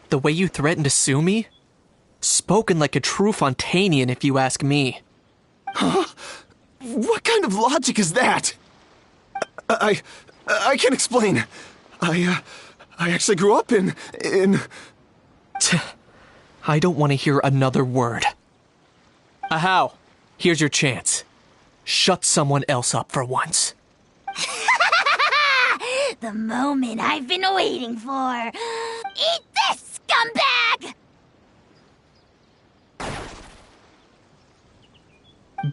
S10: the way you threatened to sue me? Spoken like a true Fontainian, if you ask me.
S17: Huh? What kind of logic is that? I can't explain. I actually grew up in...
S10: I don't want to hear another word. Ahau, here's your chance. Shut someone else up for once.
S2: The moment I've been waiting for. Eat this, scumbag!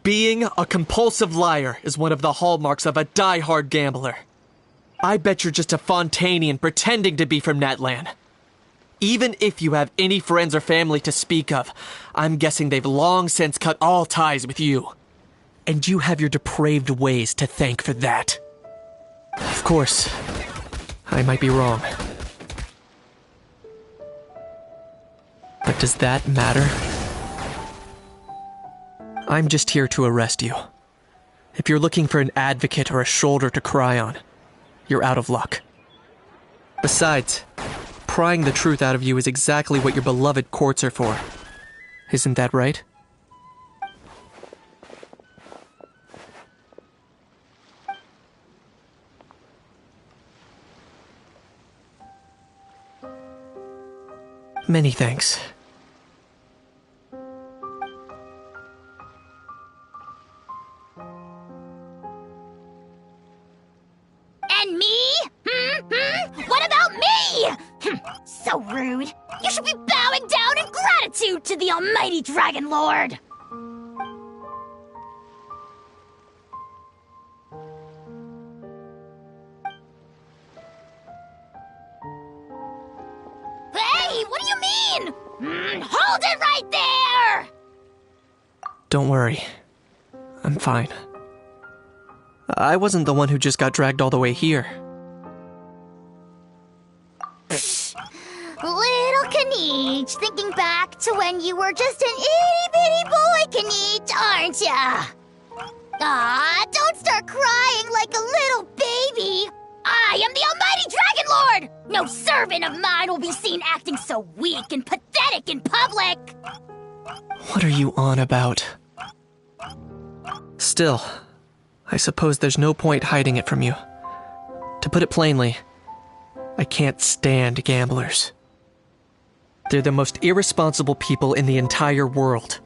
S10: Being a compulsive liar is one of the hallmarks of a die-hard gambler. I bet you're just a Fontainian pretending to be from Natlan. Even if you have any friends or family to speak of, I'm guessing they've long since cut all ties with you. And you have your depraved ways to thank for that. Of course, I might be wrong. But does that matter? I'm just here to arrest you. If you're looking for an advocate or a shoulder to cry on, you're out of luck. Besides, prying the truth out of you is exactly what your beloved courts are for. Isn't that right? Many thanks.
S2: And me? What about me? So rude. You should be bowing down in gratitude to the almighty Dragon Lord. Hey, what do you mean? Hold it right there!
S10: Don't worry. I'm fine. I wasn't the one who just got dragged all the way here.
S2: Little Kanich, thinking back to when you were just an itty-bitty boy, Kanich, aren't ya? Aw, don't start crying like a little baby. I am the almighty Dragon Lord! No servant of mine will be seen acting so weak and pathetic in public!
S10: What are you on about? Still, I suppose there's no point hiding it from you. To put it plainly, I can't stand gamblers. They're the most irresponsible people in the entire world.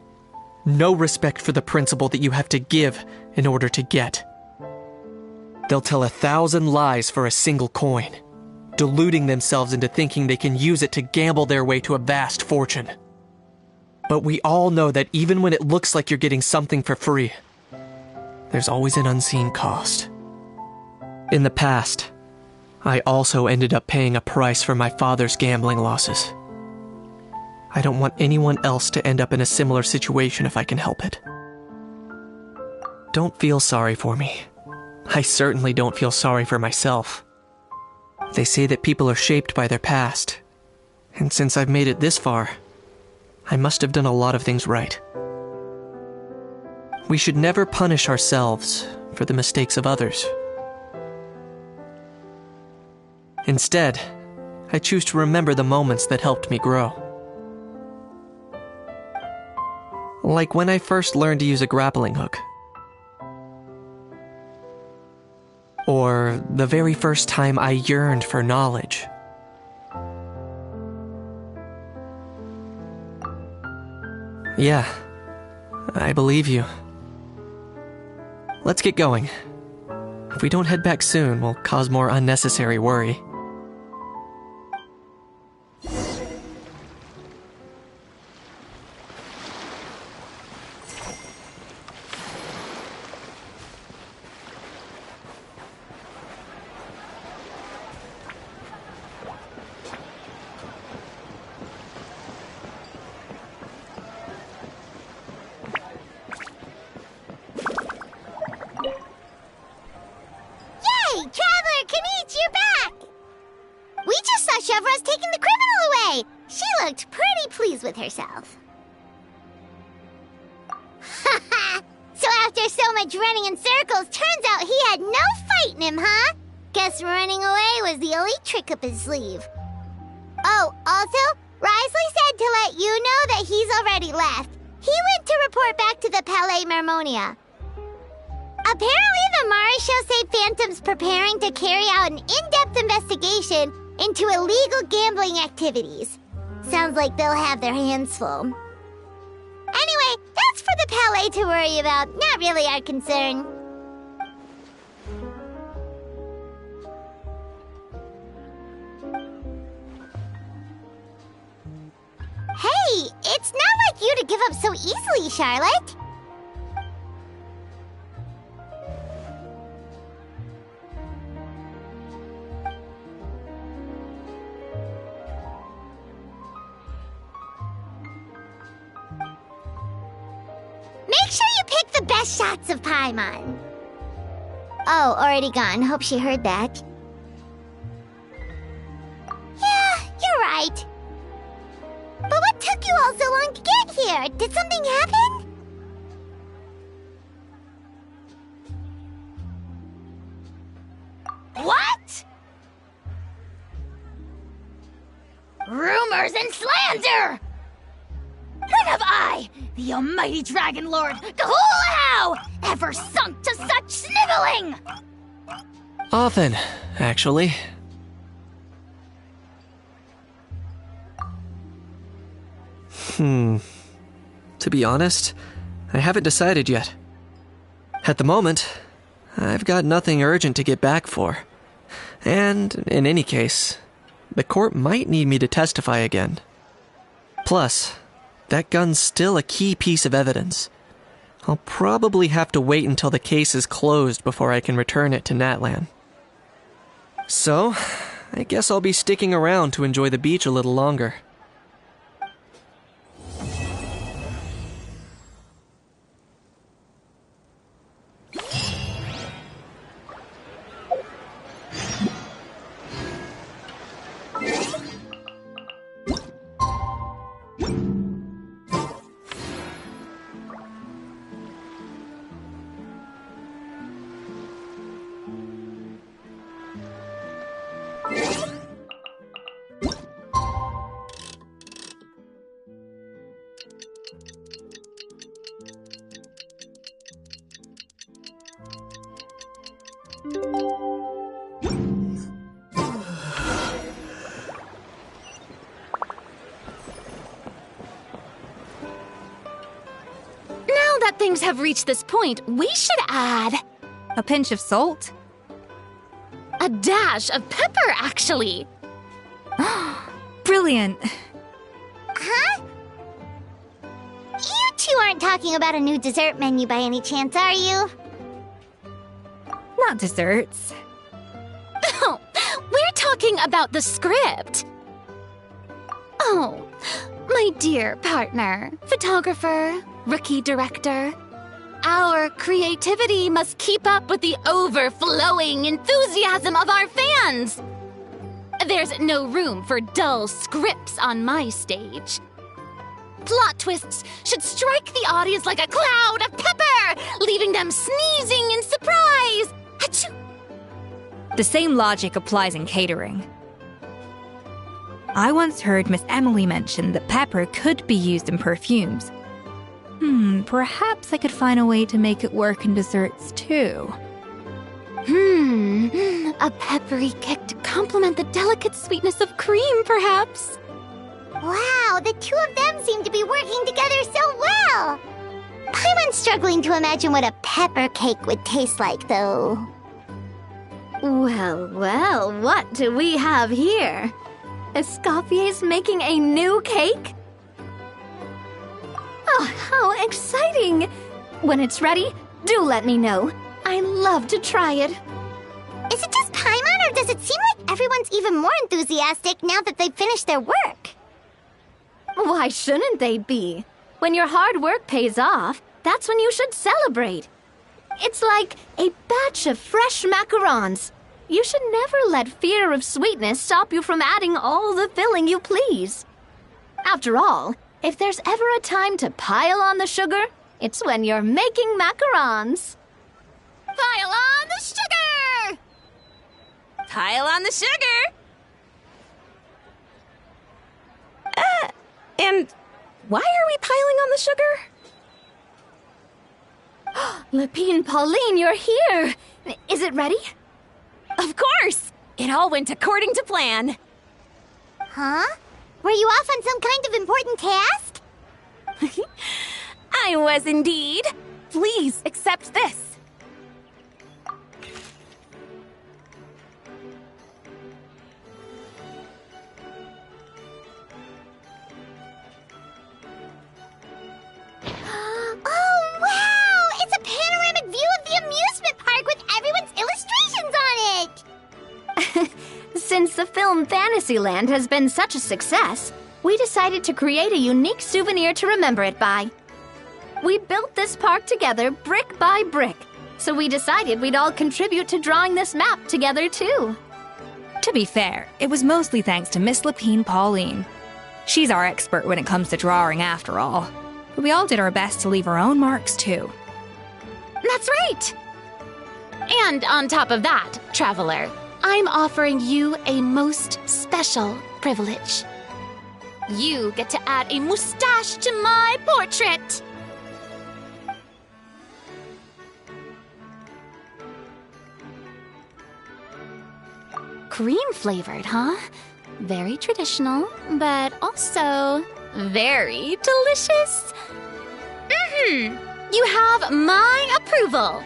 S10: No respect for the principle that you have to give in order to get. They'll tell 1,000 lies for a single coin, deluding themselves into thinking they can use it to gamble their way to a vast fortune. But we all know that even when it looks like you're getting something for free, there's always an unseen cost. In the past, I also ended up paying a price for my father's gambling losses. I don't want anyone else to end up in a similar situation if I can help it. Don't feel sorry for me. I certainly don't feel sorry for myself. They say that people are shaped by their past, and since I've made it this far, I must have done a lot of things right. We should never punish ourselves for the mistakes of others. Instead, I choose to remember the moments that helped me grow. Like when I first learned to use a grappling hook. Or the very first time I yearned for knowledge. Yeah, I believe you. Let's get going. If we don't head back soon, we'll cause more unnecessary worry.
S2: With herself. So after so much running in circles, turns out he had no fight in him, huh? Guess running away was the only trick up his sleeve. Oh, also, Risley said to let you know that he's already left. He went to report back to the Palais Mermonia. Apparently the Maréchaux say Phantom's preparing to carry out an in-depth investigation into illegal gambling activities. Sounds like they'll have their hands full. Anyway, that's for the Palais to worry about, not really our concern. Hey, it's not like you to give up so easily, Charlotte. Make sure you pick the best shots of Paimon. Oh, already gone. Hope she heard that. Yeah, you're right. But what took you all so long to get here? Did something happen?
S1: What? Rumors and slander! When have I, the almighty Dragon Lord, Kahulahau, ever sunk to such sniveling?
S10: Often, actually. To be honest, I haven't decided yet. At the moment, I've got nothing urgent to get back for. And, in any case, the court might need me to testify again. Plus, that gun's still a key piece of evidence. I'll probably have to wait until the case is closed before I can return it to Natlan. So, I guess I'll be sticking around to enjoy the beach a little longer.
S1: Things have reached this point, we should add
S7: a pinch of salt,
S1: a dash of pepper, actually.
S7: Brilliant.
S2: Huh? You two aren't talking about a new dessert menu by any chance, are you?
S7: Not desserts.
S1: Oh, we're talking about the script. Oh, my dear partner, photographer, rookie director. Our creativity must keep up with the overflowing enthusiasm of our fans. There's no room for dull scripts on my stage. Plot twists should strike the audience like a cloud of pepper, leaving them sneezing in surprise. Achoo!
S7: The same logic applies in catering. I once heard Miss Emily mention that pepper could be used in perfumes. Perhaps I could find a way to make it work in desserts too.
S1: A peppery kick to complement the delicate sweetness of cream, perhaps.
S2: Wow, the two of them seem to be working together so well! Paimon's struggling to imagine what a pepper cake would taste like, though.
S1: Well, well, what do we have here? Escoffier's making a new cake? Oh, how exciting! When it's ready, do let me know. I love to try it.
S2: Is it just Paimon, or does it seem like everyone's even more enthusiastic now that they've finished their work?
S1: Why shouldn't they be? When your hard work pays off, that's when you should celebrate. It's like a batch of fresh macarons. You should never let fear of sweetness stop you from adding all the filling you please. After all, if there's ever a time to pile on the sugar, it's when you're making macarons.
S3: Pile on the sugar! Pile on the sugar! And why are we piling on the sugar?
S1: Lapine Pauline, you're here! Is it ready?
S3: Of course! It all went according to plan.
S2: Huh? Were you off on some kind of important task?
S3: I was indeed. Please accept this.
S2: Oh, wow! It's a panoramic view of the amusement park with everyone's illustrations on it!
S1: Since the film Fantasyland has been such a success, we decided to create a unique souvenir to remember it by. We built this park together brick by brick, so we decided we'd all contribute to drawing this map together too.
S7: To be fair, it was mostly thanks to Miss Lapine Pauline. She's our expert when it comes to drawing after all. But we all did our best to leave our own marks too.
S18: That's right! And on top of that, Traveler, I'm offering you a most special privilege. You get to add a mustache to my portrait! Cream-flavored, huh? Very traditional, but also very delicious. You have my approval.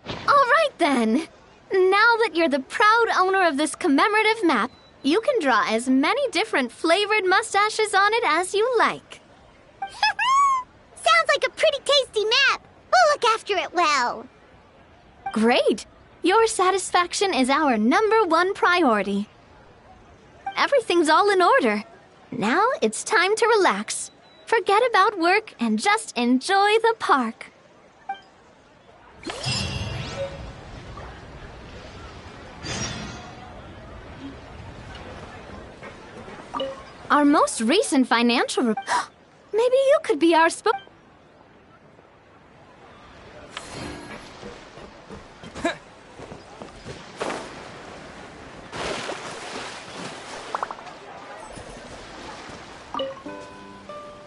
S1: All right then. Now that you're the proud owner of this commemorative map, you can draw as many different flavored mustaches on it as you like.
S2: Sounds like a pretty tasty map. We'll look after it well.
S1: Great! Your satisfaction is our #1 priority. Everything's all in order. Now it's time to relax. Forget about work and just enjoy the park. Our most recent financial report. Maybe you could be our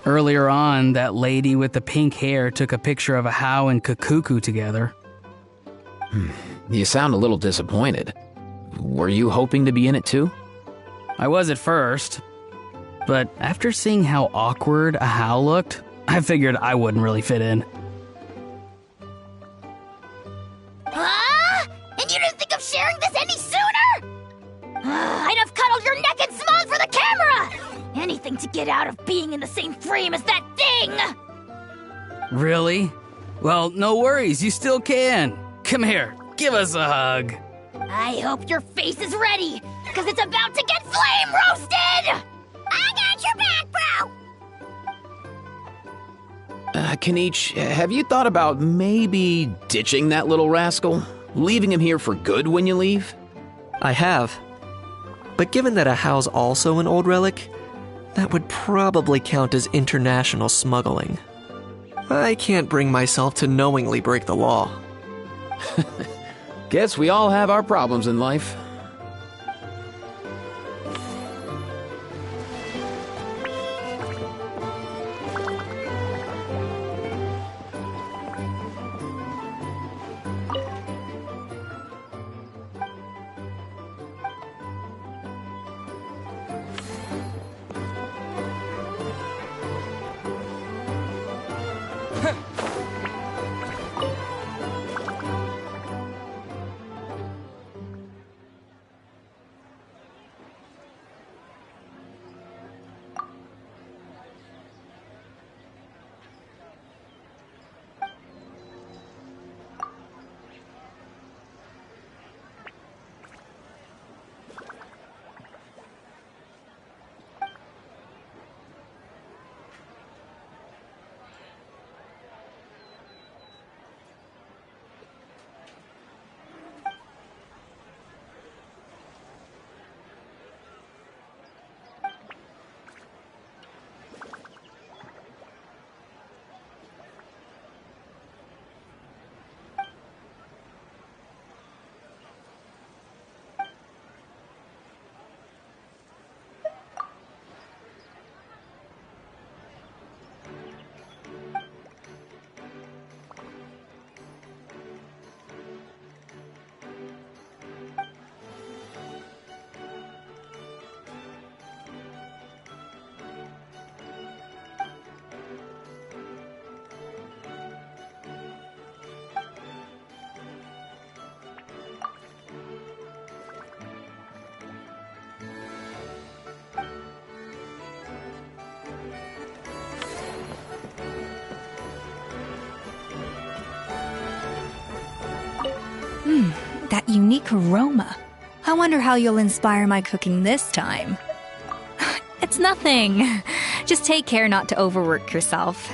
S9: Earlier on, that lady with the pink hair took a picture of a How and Kakuku together.
S8: You sound a little disappointed. Were you hoping to be in it too?
S9: I was at first, but after seeing how awkward a How looked, I figured I wouldn't really fit in.
S3: And you didn't think of sharing this any sooner? I'd have cuddled your neck and smiled for the camera! Anything to get out of being in the same frame as that thing!
S9: Really? Well, no worries, you still can. Come here, give us a hug.
S3: I hope your face is ready, because it's about to get flame roasted! I got your back, bro!
S8: Kaniche, have you thought about maybe ditching that little rascal? Leaving him here for good when you leave?
S10: I have. But given that a How's also an old relic, that would probably count as international smuggling. I can't bring myself to knowingly break the law.
S8: Guess we all have our problems in life.
S7: unique aroma. I wonder how you'll inspire my cooking this time. It's nothing. Just take care not to overwork yourself.